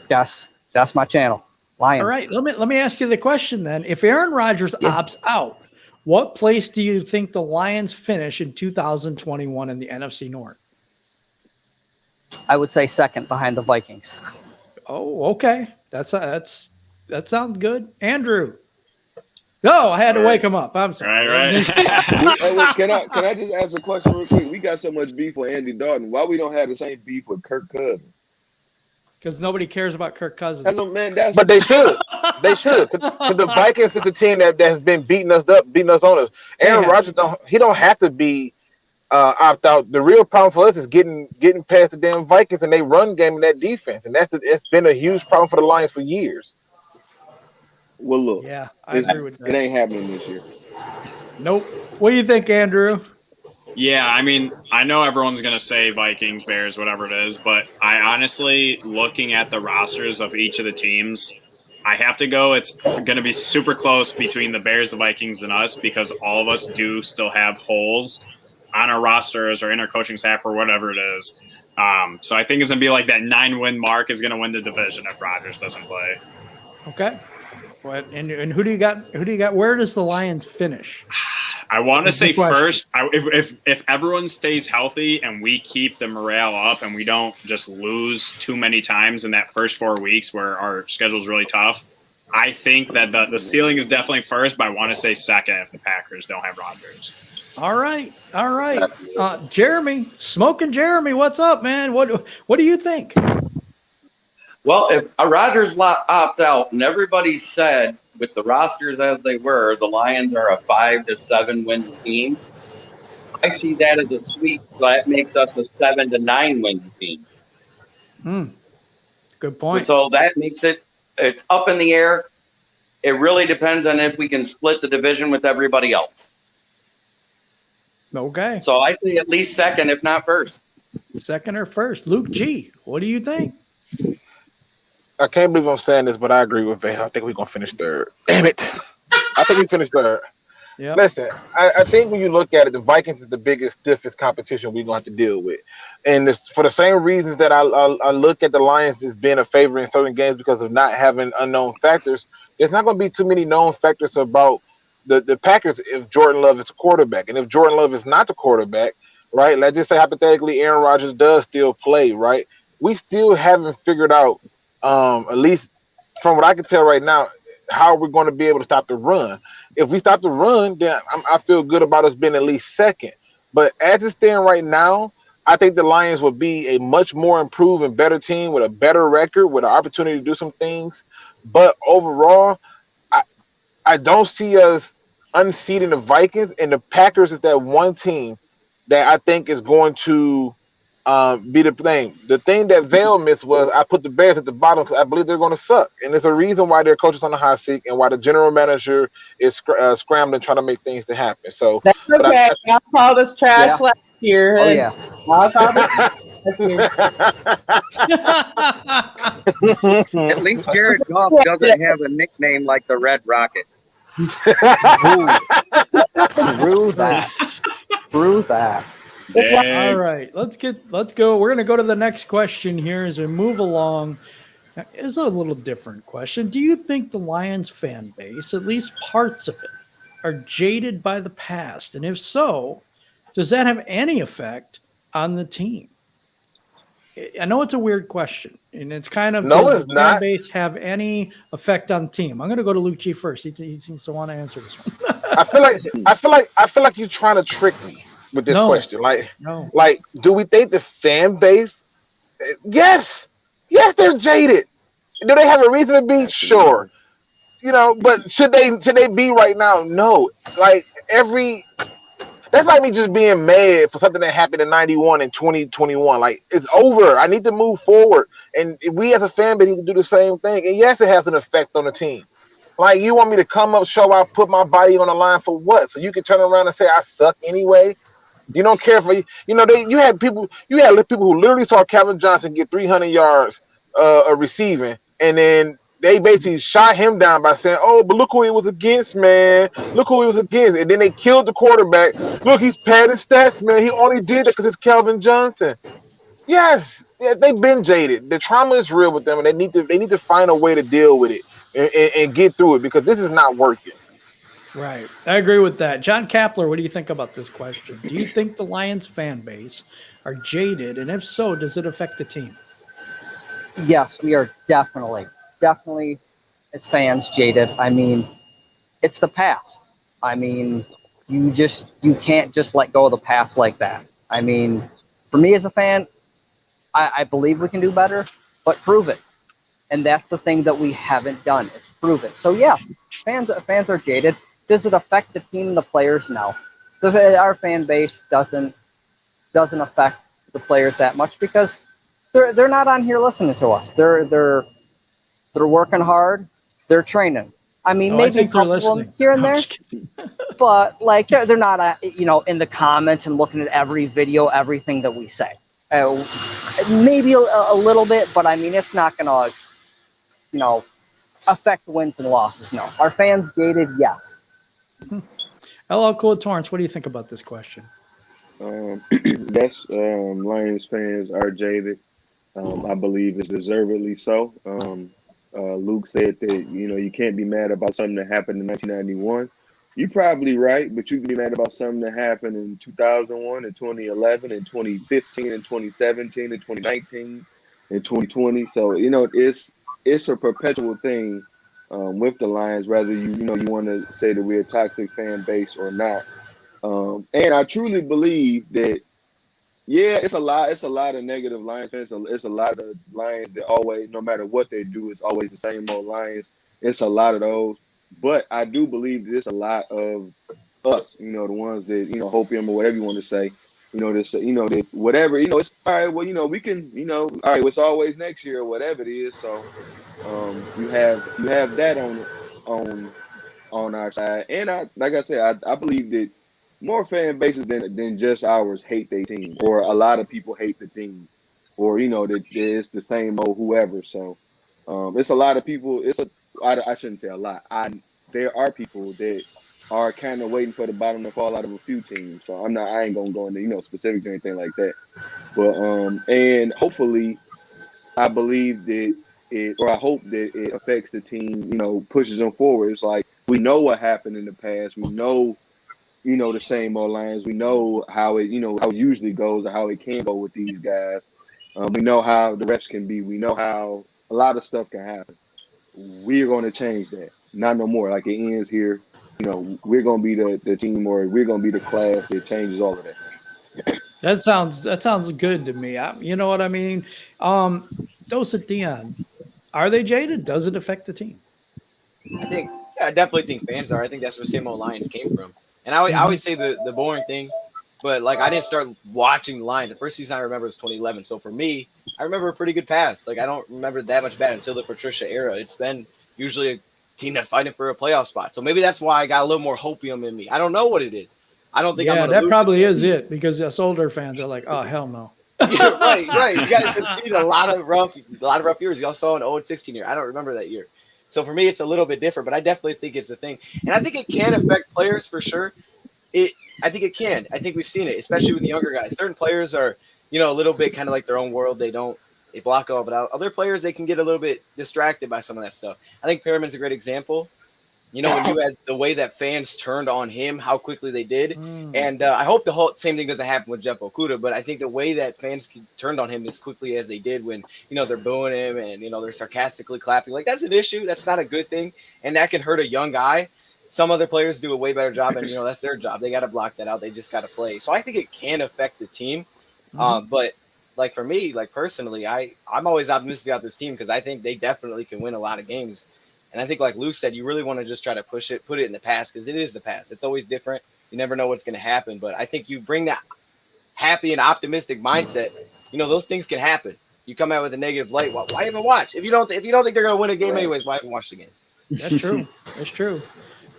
that's my channel. Lions. All right, let me ask you the question then. If Aaron Rodgers opts out, what place do you think the Lions finish in 2021 in the NFC North? I would say second behind the Vikings. Oh, okay. That sounds good. Andrew. No, I had to wake him up. I'm sorry. Right. Hey, wait, can I just ask a question real quick? We got so much beef with Andy Dalton. Why we don't have the same beef with Kirk Cousins? Because nobody cares about Kirk Cousins. But they should. They should. Because the Vikings is the team that has been beating us on us. Aaron Rodgers don't have to be opt out. The real problem for us is getting past the damn Vikings and they run game and that defense. And it's been a huge problem for the Lions for years. Well, look. Yeah, I agree with that. It ain't happening this year. Nope. What do you think, Andrew? Yeah, I mean, I know everyone's going to say Vikings, Bears, whatever it is, but I honestly, looking at the rosters of each of the teams, I have to go. It's going to be super close between the Bears, the Vikings, and us because all of us do still have holes on our rosters or in our coaching staff or whatever it is. So I think it's going to be like that 9-win mark is going to win the division if Rodgers doesn't play. Okay. What and who do you got? Where does the Lions finish? I want to say first, if everyone stays healthy and we keep the morale up and we don't just lose too many times in that first 4 weeks where our schedule is really tough, I think that the ceiling is definitely first, but I want to say second if the Packers don't have Rodgers. All right. Jeremy, Smoking Jeremy, what's up, man? What do you think? Well, if a Rodgers opts out, and everybody said with the rosters as they were, the Lions are a 5 to 7 win team. I see that as a sweep, so that makes us a 7 to 9 win team. Good point. So that makes it's up in the air. It really depends on if we can split the division with everybody else. Okay. So I see at least second, if not first. Second or first. Luke G, what do you think? I can't believe I'm saying this, but I agree with Val. I think we're going to finish third. Damn it. I think we finished third. Yep. Listen, I think when you look at it, the Vikings is the biggest, stiffest competition we're going to have to deal with. And this, for the same reasons that I look at the Lions as being a favorite in certain games because of not having unknown factors, there's not going to be too many known factors about the Packers if Jordan Love is a quarterback. And if Jordan Love is not the quarterback, right, let's just say hypothetically Aaron Rodgers does still play, right? We still haven't figured out, at least from what I can tell right now, how we're going to be able to stop the run. If we stop the run, then I feel good about us being at least second. But as it stands right now, I think the Lions will be a much more improved and better team with a better record, with an opportunity to do some things. But overall, I don't see us unseating the Vikings, and the Packers is that one team that I think is going to be the thing. The thing that Vale missed was I put the Bears at the bottom because I believe they're going to suck, and there's a reason why their coach is on the hot seat and why the general manager is scrambling trying to make things to happen. So That's but okay. I'll call this trash last year. Oh and yeah. I'll call this last year. At least Jared Goff doesn't have a nickname like the Red Rocket. Through that. Through that. All right, let's go. We're gonna go to the next question here as we move along. Now, it's a little different question. Do you think the Lions fan base, at least parts of it, are jaded by the past? And if so, does that have any effect on the team? I know it's a weird question, and it's kind of No, does it's the fan not. base have any effect on the team? I'm going to go to Luke G first. He seems to want to answer this one. I feel like you're trying to trick me with this question. No. Like, do we think the fan base? Yes, they're jaded. Do they have a reason to be? Sure. But should they be right now? No. Like that's like me just being mad for something that happened in 91 and 2021. Like, it's over. I need to move forward. And we as a fan base need to do the same thing. And yes, it has an effect on the team. Like, you want me to come up, show out, put my body on the line for what? So you can turn around and say I suck anyway? You don't care for you had people who literally saw Calvin Johnson get 300 yards receiving, and then they basically shot him down by saying, "Oh, but look who he was against, man. Look who he was against." And then they killed the quarterback. Look, he's padded stats, man. He only did that because it's Calvin Johnson. Yes, they've been jaded. The trauma is real with them, and they need to find a way to deal with it and get through it because this is not working. Right. I agree with that. John Kapler, what do you think about this question? Do you think the Lions fan base are jaded? And if so, does it affect the team? Yes, we are definitely as fans jaded. I mean, it's the past. I mean, you can't just let go of the past like that. I mean, for me as a fan, I believe we can do better, but prove it. And that's the thing that we haven't done is prove it. So yeah, fans are jaded. Does it affect the team and the players? No. Our fan base doesn't affect the players that much because they're not on here listening to us. They're working hard. They're training. I mean, maybe a couple of them here and there, but like they're not, in the comments and looking at every video, everything that we say. Maybe a little bit, but I mean, it's not gonna, affect wins and losses. No, our fans jaded, yes. LL Cool Torrance, what do you think about this question? Yes, Lions fans are jaded. I believe it's deservedly so. Luke said that you can't be mad about something that happened in 1991. You're probably right, but you can be mad about something that happened in 2001 and 2011 and 2015 and 2017 and 2019 and 2020. So it's a perpetual thing with the Lions, whether you want to say that we're a toxic fan base or not. And I truly believe that, yeah, it's a lot of negative Lions fans. It's a lot of Lions that always, no matter what they do, it's always the same old Lions. It's a lot of those. But I do believe there's a lot of us, the ones that, hopium or whatever you want to say, that whatever, it's all right, well, we can, all right, well, it's always next year or whatever it is. So you have that on our side. And like I said, I believe that more fan bases than just ours hate their team, or a lot of people hate the team, or that it's the same old whoever. So it's a lot of people. I shouldn't say a lot. There are people that are kind of waiting for the bottom to fall out of a few teams. So I ain't gonna go into specifics or anything like that. But and hopefully, I believe that I hope that it affects the team. Pushes them forward. It's like we know what happened in the past. We know. The same old Lions. We know how it, how it usually goes or how it can go with these guys. We know how the refs can be. We know how a lot of stuff can happen. We're going to change that. Not no more. Like it ends here. We're going to be the team, or we're going to be the class that changes all of that. That sounds good to me. You know what I mean? Those at Dion, are they jaded? Does it affect the team? I definitely think fans are. I think that's where same old Lions came from. And I always say the boring thing, but like I didn't start watching the Lions. The first season I remember was 2011. So for me, I remember a pretty good past. Like I don't remember that much bad until the Patricia era. It's been usually a team that's fighting for a playoff spot. So maybe that's why I got a little more hopium in me. I don't know what it is. I don't think I'm gonna that lose probably it. is it, because us older fans are like, oh hell no. Yeah, right. You guys have seen a lot of rough years. Y'all saw an 0-16 year. I don't remember that year. So for me, it's a little bit different, but I definitely think it's a thing. And I think it can affect players for sure. I think it can. I think we've seen it, especially with younger guys. Certain players are, a little bit kind of like their own world. They block all of it out. Other players, they can get a little bit distracted by some of that stuff. I think Perriman's a great example. When you had the way that fans turned on him, how quickly they did. And I hope the whole same thing doesn't happen with Jeff Okuda, but I think the way that fans turned on him as quickly as they did when, they're booing him and, they're sarcastically clapping, like that's an issue. That's not a good thing. And that can hurt a young guy. Some other players do a way better job, and, that's their job. They got to block that out. They just got to play. So I think it can affect the team. But like for me, like personally, I'm always optimistic about this team because I think they definitely can win a lot of games. And I think, like Luke said, you really want to just try to put it in the past because it is the past. It's always different. You never know what's going to happen. But I think you bring that happy and optimistic mindset. Those things can happen. You come out with a negative light. Why even watch? If you don't think they're going to win a game anyways, why even watch the games? That's true. That's true.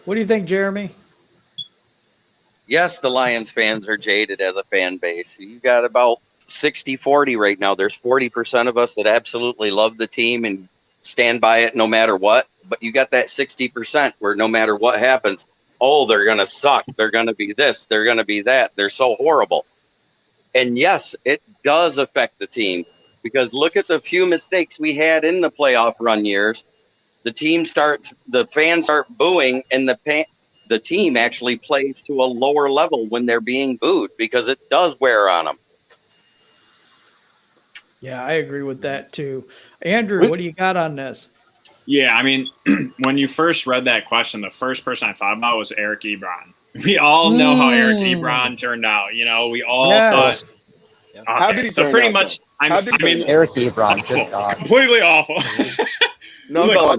What do you think, Jeremy? Yes, the Lions fans are jaded as a fan base. You got about 60-40 right now. There's 40% of us that absolutely love the team and stand by it no matter what. But you got that 60% where no matter what happens, they're going to suck. They're going to be this. They're going to be that. They're so horrible. And yes, it does affect the team because look at the few mistakes we had in the playoff run years. The fans start booing, and the team actually plays to a lower level when they're being booed because it does wear on them. Yeah, I agree with that too. Andrew, what do you got on this? Yeah, I mean, when you first read that question, the first person I thought about was Eric Ebron. We all know how Eric Ebron turned out. We all thought. How did he so turn pretty out, much, though? Eric Ebron, good God. Completely awful. No, I'm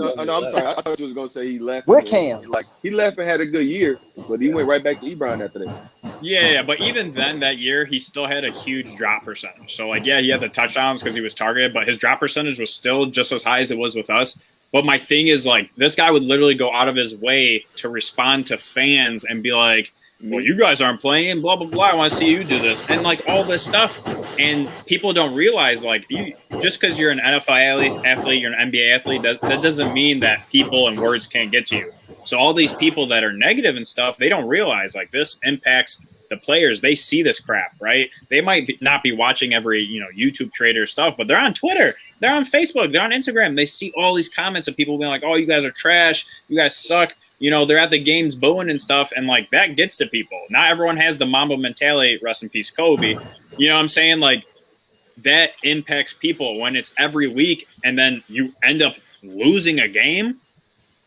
sorry. I thought you was gonna say he left. Wickham. Like he left and had a good year, but he went right back to Ebron after that. Yeah, but even then that year, he still had a huge drop percentage. So, he had the touchdowns because he was targeted, but his drop percentage was still just as high as it was with us. But my thing is, this guy would literally go out of his way to respond to fans and be like, well, you guys aren't playing, blah, blah, blah. I want to see you do this. And, all this stuff. And people don't realize, just because you're an NFL athlete, you're an NBA athlete, that doesn't mean that people and words can't get to you. So all these people that are negative and stuff, they don't realize, this impacts the players. They see this crap, right? They might not be watching every, YouTube creator stuff, but they're on Twitter. They're on Facebook. They're on Instagram. They see all these comments of people being like, oh, you guys are trash. You guys suck. They're at the games booing and stuff, and that gets to people. Not everyone has the Mamba mentality. Rest in peace, Kobe. You know what I'm saying? That impacts people when it's every week, and then you end up losing a game.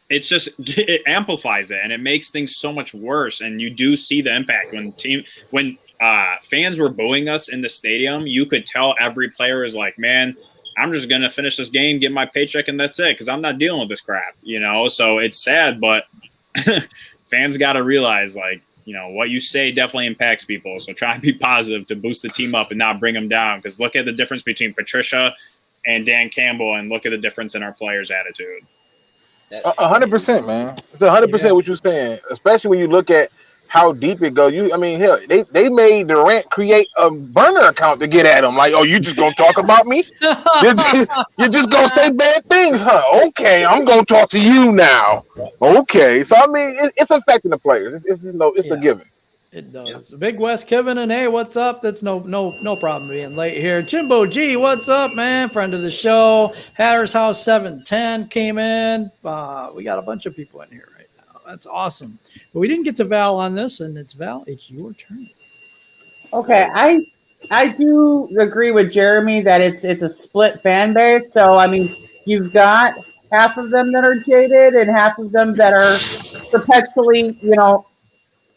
It amplifies it, and it makes things so much worse. And you do see the impact when fans were booing us in the stadium. You could tell every player is like, man, I'm just going to finish this game, get my paycheck, and that's it because I'm not dealing with this crap, So it's sad, but fans got to realize, what you say definitely impacts people. So try and be positive to boost the team up and not bring them down because look at the difference between Patricia and Dan Campbell and look at the difference in our players' attitude. 100%, man. It's 100% what you're saying, especially when you look at how deep it goes. Hell, they made Durant create a burner account to get at him. Like, oh, you just gonna talk about me? You're just gonna say bad things, huh? Okay, I'm gonna talk to you now. Okay, so it's affecting the players. It's a given. It does. Big West Kevin and hey, what's up? That's no problem being late here. Jimbo G, what's up, man? Friend of the show. Hatter's House 710 came in. We got a bunch of people in here right now. That's awesome. But we didn't get to Val on this, and it's Val. It's your turn. Okay, I do agree with Jeremy that it's a split fan base. So you've got half of them that are jaded and half of them that are perpetually,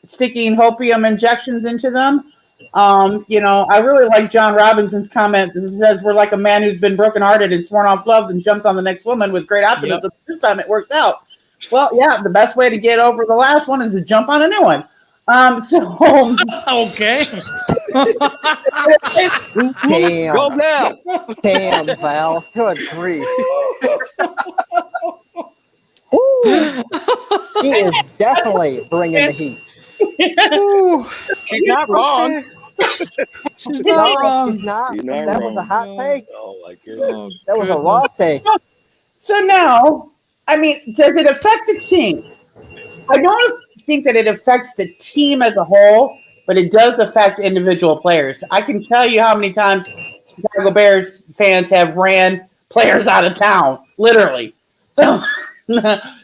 sticking hopium injections into them. I really like John Robinson's comment. This says we're like a man who's been brokenhearted and sworn off love and jumps on the next woman with great optimism. Yep. This time it works out. Well, yeah, the best way to get over the last one is to jump on a new one. So Okay. Damn. Go now. Damn, Val. Good grief. Woo. She is definitely bringing the heat. Ooh, She's not wrong. she's not No, wrong. she's not. You're not That was a wrong. hot take. Oh my goodness. Oh, That was a goodness. raw take. So now, I mean, does it affect the team? I don't think that it affects the team as a whole, but it does affect individual players. I can tell you how many times Chicago Bears fans have ran players out of town, literally.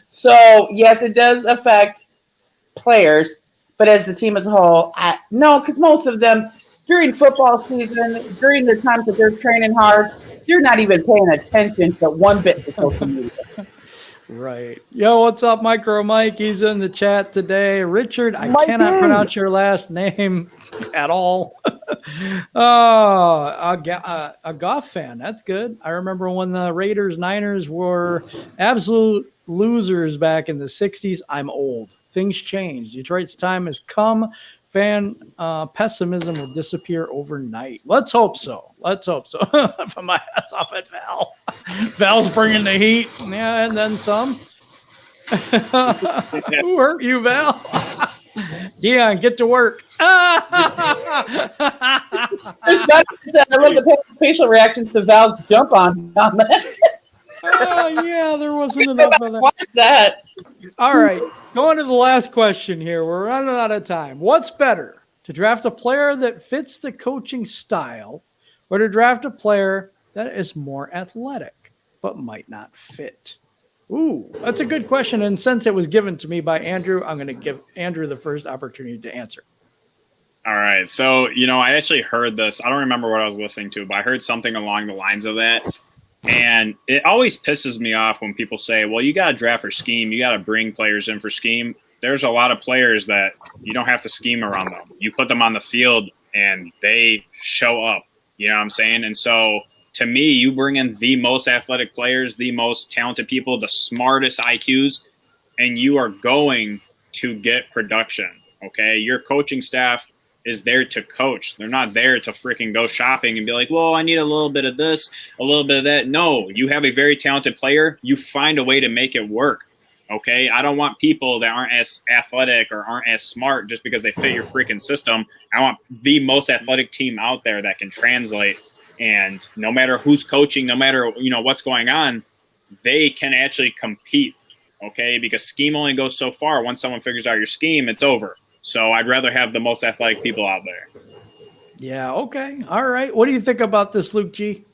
So, yes, it does affect players, but as the team as a whole, no, because most of them, during football season, during the times that they're training hard, they're not even paying attention to one bit to social media. Right. Yo, what's up, Micro Mike? He's in the chat today. Richard, I Mikey! cannot pronounce your last name at all. A Goff fan. That's good. I remember when the Raiders, Niners were absolute losers back in the 60s. I'm old. Things change. Detroit's time has come. Fan pessimism will disappear overnight. Let's hope so. Let's hope so. From my ass off at Val. Val's bringing the heat. Yeah, and then some. Who hurt you, Val? Dion, get to work. There's not, I love the facial reactions to Val's jump on comment. Oh, yeah, there wasn't enough of that. What is that? All right, going to the last question here. We're running out of time. What's better, to draft a player that fits the coaching style or to draft a player that is more athletic but might not fit? Ooh, that's a good question. And since it was given to me by Andrew, I'm going to give Andrew the first opportunity to answer. All right. So, I actually heard this. I don't remember what I was listening to, but I heard something along the lines of that. And it always pisses me off when people say, well, you got to draft for scheme. You got to bring players in for scheme. There's a lot of players that you don't have to scheme around them. You put them on the field and they show up. You know what I'm saying? And so to me, you bring in the most athletic players, the most talented people, the smartest IQs, and you are going to get production. Okay. Your coaching staff is there to coach. They're not there to freaking go shopping and be like, well, I need a little bit of this, a little bit of that. No, you have a very talented player. You find a way to make it work. Okay. I don't want people that aren't as athletic or aren't as smart just because they fit your freaking system. I want the most athletic team out there that can translate. And no matter who's coaching, no matter, what's going on, they can actually compete. Okay. Because scheme only goes so far. Once someone figures out your scheme, it's over. So I'd rather have the most athletic people out there. Yeah, okay. All right. What do you think about this, Luke G?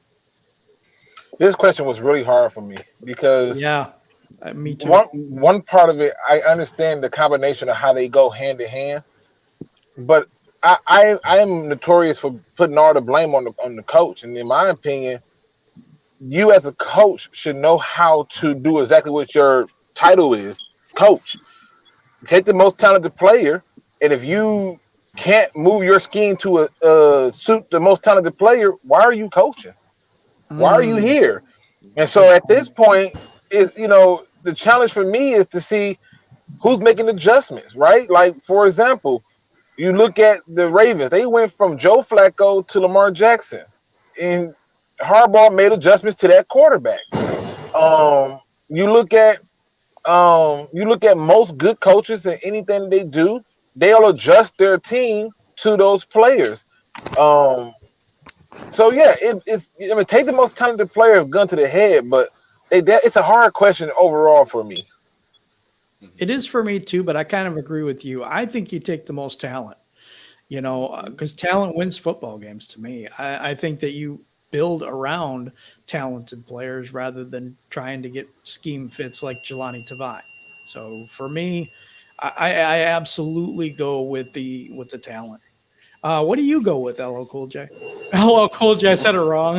This question was really hard for me because Yeah, me too. one part of it, I understand the combination of how they go hand in hand, but I am notorious for putting all the blame on the coach. And in my opinion, you as a coach should know how to do exactly what your title is, coach. Take the most talented player, and if you can't move your scheme to suit the most talented player, why are you coaching? Why are you here? And so at this point, the challenge for me is to see who's making adjustments, right? Like, for example, you look at the Ravens. They went from Joe Flacco to Lamar Jackson, and Harbaugh made adjustments to that quarterback. You look at most good coaches and anything they do, they'll adjust their team to those players. So yeah, take the most talented player, gun to the head, but it's a hard question overall for me. It is for me too, but I kind of agree with you. I think you take the most talent, because talent wins football games to me. I think that you build around talented players rather than trying to get scheme fits like Jelani Tavai. So for me, I absolutely go with the talent. What do you go with, LL Cool J? LL Cool J, I said it wrong.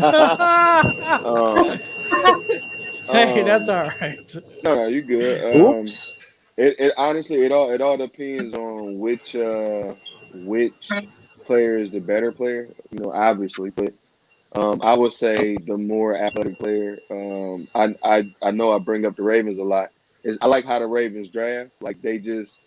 Hey, that's all right. No, you good. Oops. It honestly, it all depends on which player is the better player. Obviously, but I would say the more athletic player. I know I bring up the Ravens a lot. I like how the Ravens draft. Like, they just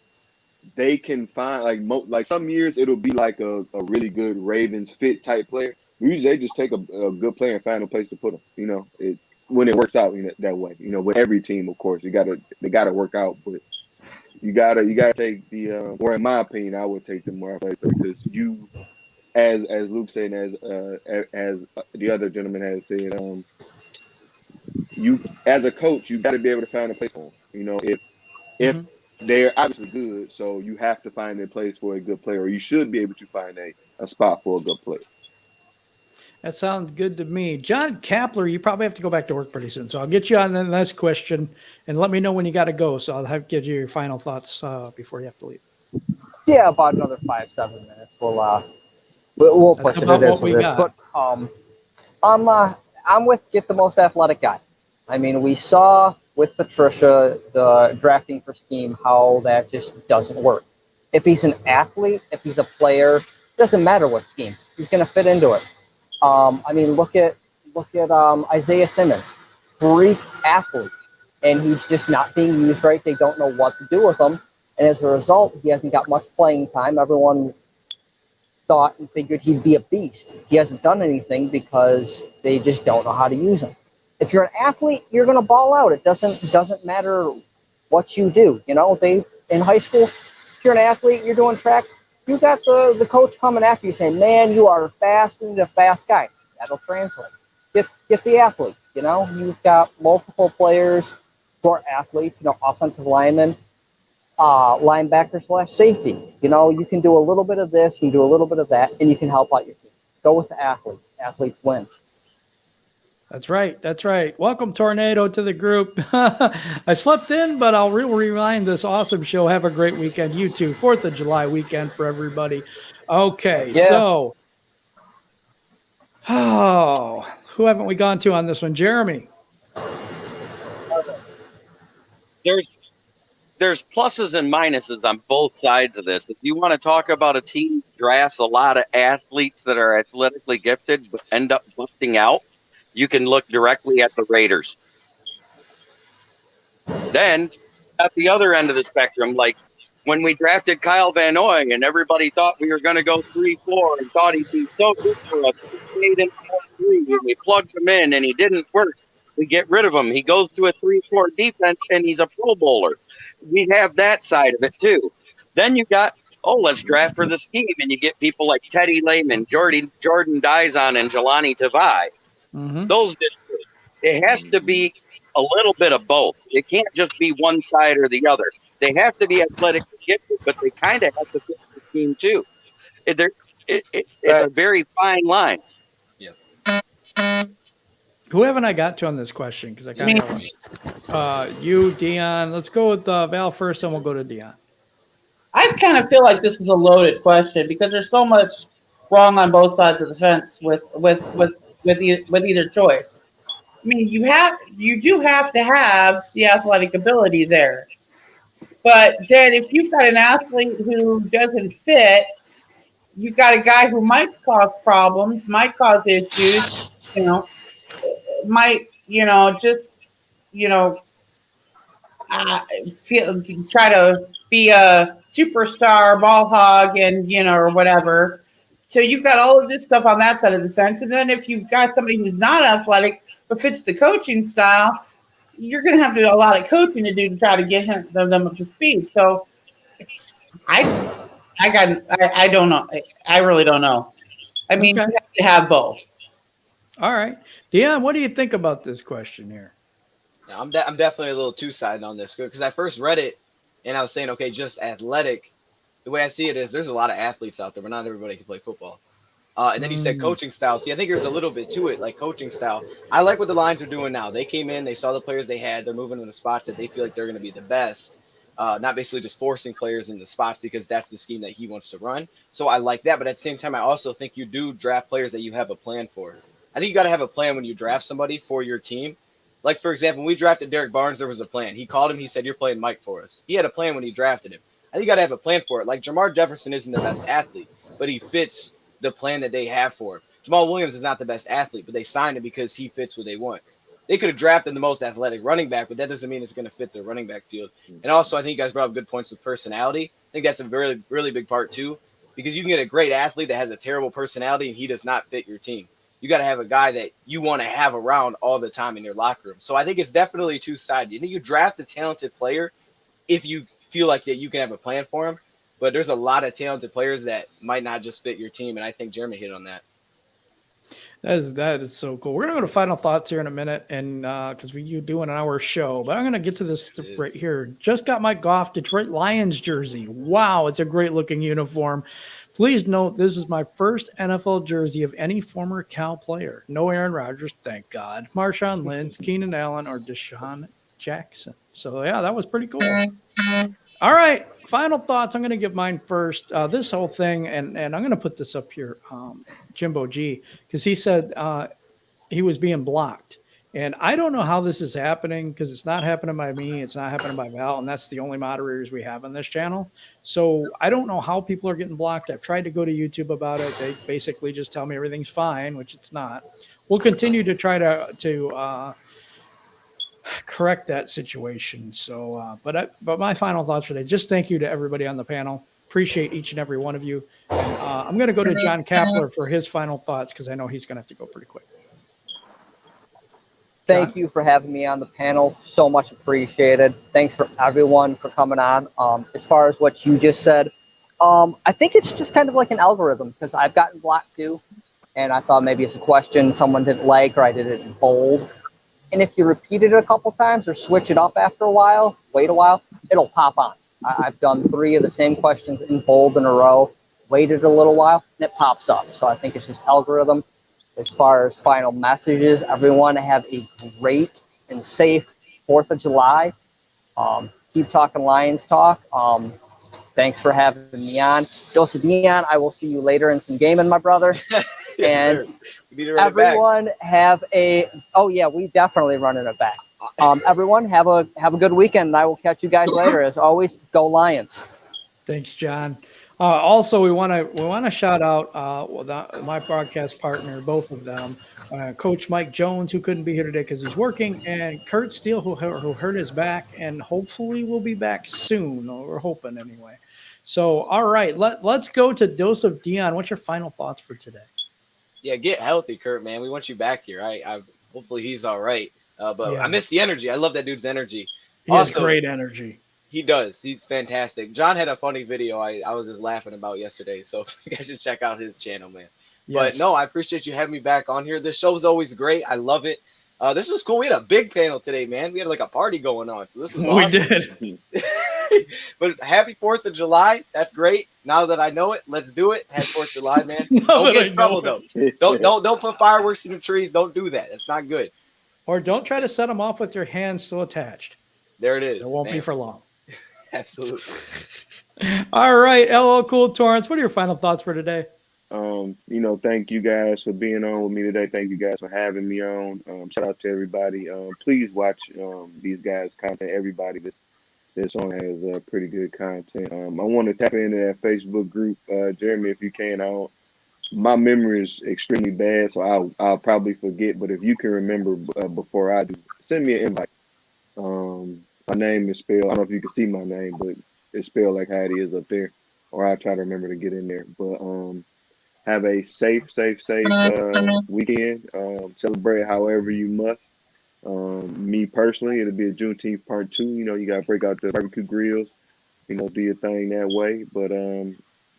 they can find like some years it'll be like a really good Ravens fit type player. Usually they just take a good player and find a place to put them. You know, when it works out that way. You know, with every team, of course, they gotta work out, but you gotta take the or in my opinion, I would take the more athletic because you, as Luke said, as the other gentleman has said, you as a coach, you got to be able to find a place for them. You know, if they're obviously good, so you have to find a place for a good player, or you should be able to find a spot for a good player. That sounds good to me. John Kapler, you probably have to go back to work pretty soon. So I'll get you on the next question and let me know when you got to go. So I'll have to give you your final thoughts before you have to leave. Yeah, about another 5-7 minutes. We'll push it. It is what it is. But I'm with get the most athletic guy. I mean, we saw with Patricia the drafting for scheme how that just doesn't work. If he's an athlete, if he's a player, doesn't matter what scheme, he's going to fit into it. I mean, look at Isaiah Simmons, freak athlete, and he's just not being used right. They don't know what to do with him, and as a result, he hasn't got much playing time. Everyone thought and figured he'd be a beast. He hasn't done anything because they just don't know how to use him. If you're an athlete, you're going to ball out. It doesn't matter what you do. You know, in high school, if you're an athlete, you're doing track. You got the coach coming after you saying, "Man, you are fast. You need a fast guy." That'll translate. Get the athletes. You know, you've got multiple players who are athletes. You know, offensive linemen, linebacker / safety. You know, you can do a little bit of this, you can do a little bit of that, and you can help out your team. Go with the athletes. Athletes win. That's right. That's right. Welcome, Tornado, to the group. I slept in, but I'll rewind this awesome show. Have a great weekend. You too. 4th of July weekend for everybody. Okay, yeah. So, who haven't we gone to on this one? Jeremy. There's pluses and minuses on both sides of this. If you want to talk about a team that drafts a lot of athletes that are athletically gifted but end up busting out, you can look directly at the Raiders. Then, at the other end of the spectrum, like when we drafted Kyle Van Noy and everybody thought we were going to go 3-4 and thought he'd be so good for us, he stayed in 4-3 and we plugged him in and he didn't work. We get rid of him. He goes to a 3-4 defense and he's a Pro Bowler. We have that side of it too. Then you got, let's draft for the scheme, and you get people like Teddy Lehman, Jordan Dizon, and Jelani Tavai. Those did good. It has to be a little bit of both. It can't just be one side or the other. They have to be athletically gifted, but they kind of have to fit the scheme too. It's a very fine line. Yeah. Who haven't I got to on this question? Because I kind of you, Dion. Let's go with Val first, and we'll go to Dion. I kind of feel like this is a loaded question because there's so much wrong on both sides of the fence with either choice. I mean, you do have to have the athletic ability there, but then if you've got an athlete who doesn't fit, you've got a guy who might cause problems, might cause issues, might try to be a superstar ball hog and or whatever. So you've got all of this stuff on that side of the fence, and then if you've got somebody who's not athletic but fits the coaching style, you're going to have to do a lot of coaching to do to try to get them up to speed. So I don't know. I really don't know. I mean, you have to have both. All right, Dion, what do you think about this question here? Yeah, I'm definitely a little two-sided on this because I first read it and I was saying, okay, just athletic. The way I see it is there's a lot of athletes out there, but not everybody can play football. And then you said coaching style. See, I think there's a little bit to it, like coaching style. I like what the Lions are doing now. They came in, they saw the players they had. They're moving in the spots that they feel like they're going to be the best, not basically just forcing players in the spots because that's the scheme that he wants to run. So I like that. But at the same time, I also think you do draft players that you have a plan for. I think you got to have a plan when you draft somebody for your team. Like, for example, when we drafted Derek Barnes, there was a plan. He called him. He said, "You're playing Mike for us." He had a plan when he drafted him. I think you got to have a plan for it. Like, Jamar Jefferson isn't the best athlete, but he fits the plan that they have for him. Jamal Williams is not the best athlete, but they signed him because he fits what they want. They could have drafted the most athletic running back, but that doesn't mean it's going to fit their running back field. And also, I think you guys brought up good points with personality. I think that's a really, really big part too, because you can get a great athlete that has a terrible personality and he does not fit your team. You got to have a guy that you want to have around all the time in your locker room. So I think it's definitely two-sided. You think you draft a talented player if you feel like that you can have a plan for him, but there's a lot of talented players that might not just fit your team, and I think Jeremy hit on that. That is so cool. We're gonna go to final thoughts here in a minute, and because you do an hour show, but I'm gonna get to this right here. Just got my Goff Detroit Lions jersey. Wow, it's a great looking uniform. Please note this is my first NFL jersey of any former Cal player. No Aaron Rodgers, thank God. Marshawn Lynch, Keenan Allen, or Deshaun Jackson. So yeah, that was pretty cool. All right, final thoughts. I'm going to give mine first. This whole thing, and I'm going to put this up here, Jimbo G, because he said he was being blocked. And I don't know how this is happening because it's not happening by me. It's not happening by Val, and that's the only moderators we have on this channel. So I don't know how people are getting blocked. I've tried to go to YouTube about it. They basically just tell me everything's fine, which it's not. We'll continue to try to correct that situation. So, but my final thoughts today, just thank you to everybody on the panel. Appreciate each and every one of you. And I'm going to go to John Kapler for his final thoughts because I know he's going to have to go pretty quick. Thank you for having me on the panel. So much appreciated. Thanks for everyone for coming on. As far as what you just said, I think it's just kind of like an algorithm because I've gotten blocked too. And I thought maybe it's a question someone didn't like or I did it in bold. And if you repeat it a couple times or switch it up after a while, wait a while, it'll pop on. I've done 3 of the same questions in bold in a row, waited a little while, and it pops up. So I think it's just algorithm. As far as final messages, everyone have a great and safe 4th of July. Keep talking Lions talk. Thanks for having me on. Joseph Dion, I will see you later in some gaming, my brother. Yes, and everyone have a we definitely running it back. Everyone have a good weekend, and I will catch you guys later. As always, go Lions. Thanks, John. Also, we want to shout out my broadcast partner, both of them, Coach Mike Jones, who couldn't be here today because he's working, and Kurt Steele, who hurt his back, and hopefully will be back soon. Or we're hoping anyway. So, all right, let's go to Joseph Dion. What's your final thoughts for today? Yeah, get healthy, Kurt, man. We want you back here. Hopefully he's all right. But yeah. I miss the energy. I love that dude's energy. He has great energy. He does. He's fantastic. John had a funny video I was just laughing about yesterday, so you guys should check out his channel, man. Yes. But no, I appreciate you having me back on here. This show is always great. I love it. This was cool. We had a big panel today, man. We had like a party going on, so this was awesome. We did. But happy 4th of July. That's great. Now that I know it, let's do it. Happy 4th of July, man. Don't get in trouble, though. Don't put fireworks in the trees. Don't do that. It's not good. Or don't try to set them off with your hands still attached. There it is. It won't be for long. Absolutely. All right, LL Cool Torrance, what are your final thoughts for today? Thank you guys for being on with me today. Thank you guys for having me on. Shout out to everybody. Please watch these guys' content. Everybody that's on has pretty good content. I want to tap into that Facebook group, Jeremy, if you can. My memory is extremely bad, so I'll probably forget. But if you can remember before I do, send me an invite. My name is spelled. I don't know if you can see my name, but it's spelled like how it is up there. Or I'll try to remember to get in there. But have a safe weekend. Celebrate however you must. Me personally, it'll be a Juneteenth part 2. You got to break out the barbecue grills. Do your thing that way. But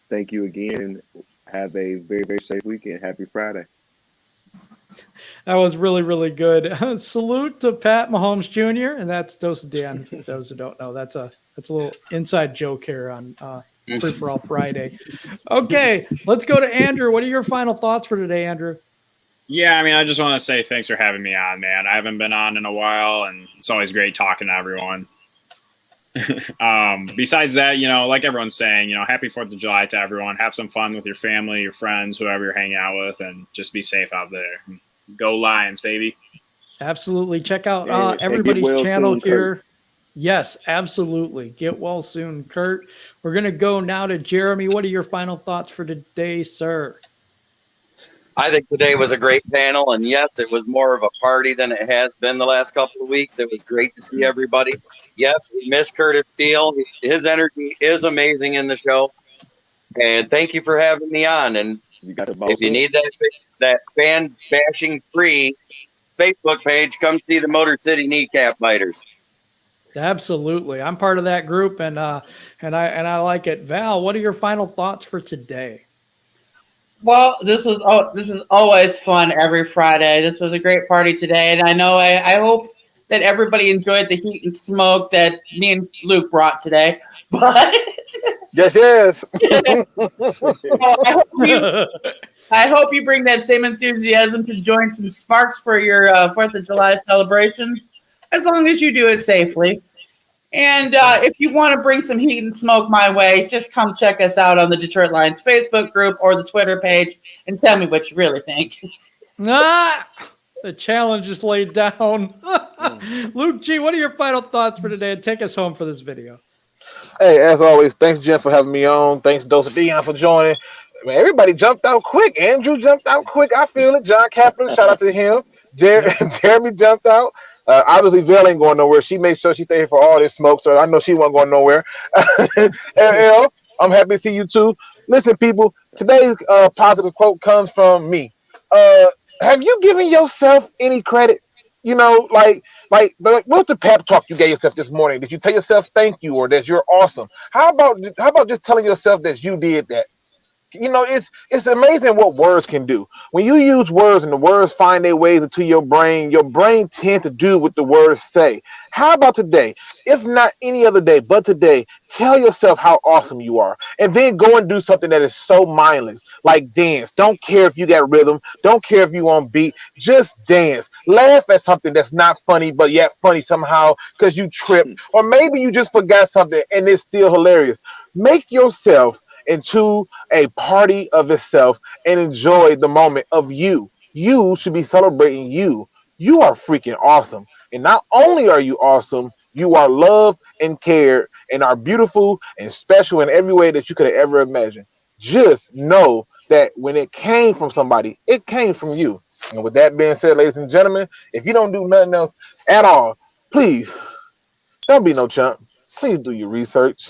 thank you again, and have a very, very safe weekend. Happy Friday. That was really, really good. Salute to Pat Mahomes Jr. and that's Dose of Dan. For those who don't know, that's a little inside joke here on Free for All Friday. Okay, let's go to Andrew. What are your final thoughts for today, Andrew? Yeah, I just want to say thanks for having me on, man. I haven't been on in a while, and it's always great talking to everyone. Besides that, like everyone's saying, happy 4th of July to everyone. Have some fun with your family, your friends, whoever you're hanging out with, and just be safe out there. Go Lions, baby. Absolutely. Check out everybody's channel here. Kurt. Yes, absolutely. Get well soon, Kurt. We're going to go now to Jeremy. What are your final thoughts for today, sir? I think today was a great panel, and yes, it was more of a party than it has been the last couple of weeks. It was great to see everybody. Yes, we miss Curtis Steele. His energy is amazing in the show, and thank you for having me on. And if you need that fan bashing free Facebook page, come see the Motor City Kneecap Biters. Absolutely, I'm part of that group, and I like it. Val, what are your final thoughts for today? Well, this is always fun every Friday. This was a great party today, and I hope that everybody enjoyed the heat and smoke that me and Luke brought today. But yes. I hope you bring that same enthusiasm to join some sparks for your 4th of July celebrations, as long as you do it safely. And if you want to bring some heat and smoke my way, just come check us out on the Detroit Lions Facebook group or the Twitter page and tell me what you really think. The challenge is laid down. Luke G, what are your final thoughts for today? And take us home for this video. Hey, as always, thanks, Jen, for having me on. Thanks, Dose of Dion, for joining. Man, everybody jumped out quick. Andrew jumped out quick. I feel it. John Kaplan, shout out to him. Jeremy jumped out. Obviously, Val ain't going nowhere. She made sure she stayed here for all this smoke, so I know she wasn't going nowhere. LL, I'm happy to see you too. Listen, people, today's positive quote comes from me. Have you given yourself any credit? You know, like what's the pep talk you gave yourself this morning? Did you tell yourself thank you or that you're awesome? How about just telling yourself that you did that? You know, it's amazing what words can do. When you use words and the words find their ways into your brain tends to do what the words say. How about today? If not any other day, but today, tell yourself how awesome you are. And then go and do something that is so mindless, like dance. Don't care if you got rhythm. Don't care if you on beat. Just dance. Laugh at something that's not funny, but yet funny somehow because you tripped. Or maybe you just forgot something and it's still hilarious. Make yourself into a party of itself and enjoy the moment of you. You should be celebrating you. You are freaking awesome. And not only are you awesome, you are loved and cared and are beautiful and special in every way that you could have ever imagined. Just know that when it came from somebody, it came from you. And with that being said, ladies and gentlemen, if you don't do nothing else at all, please don't be no chump. Please do your research.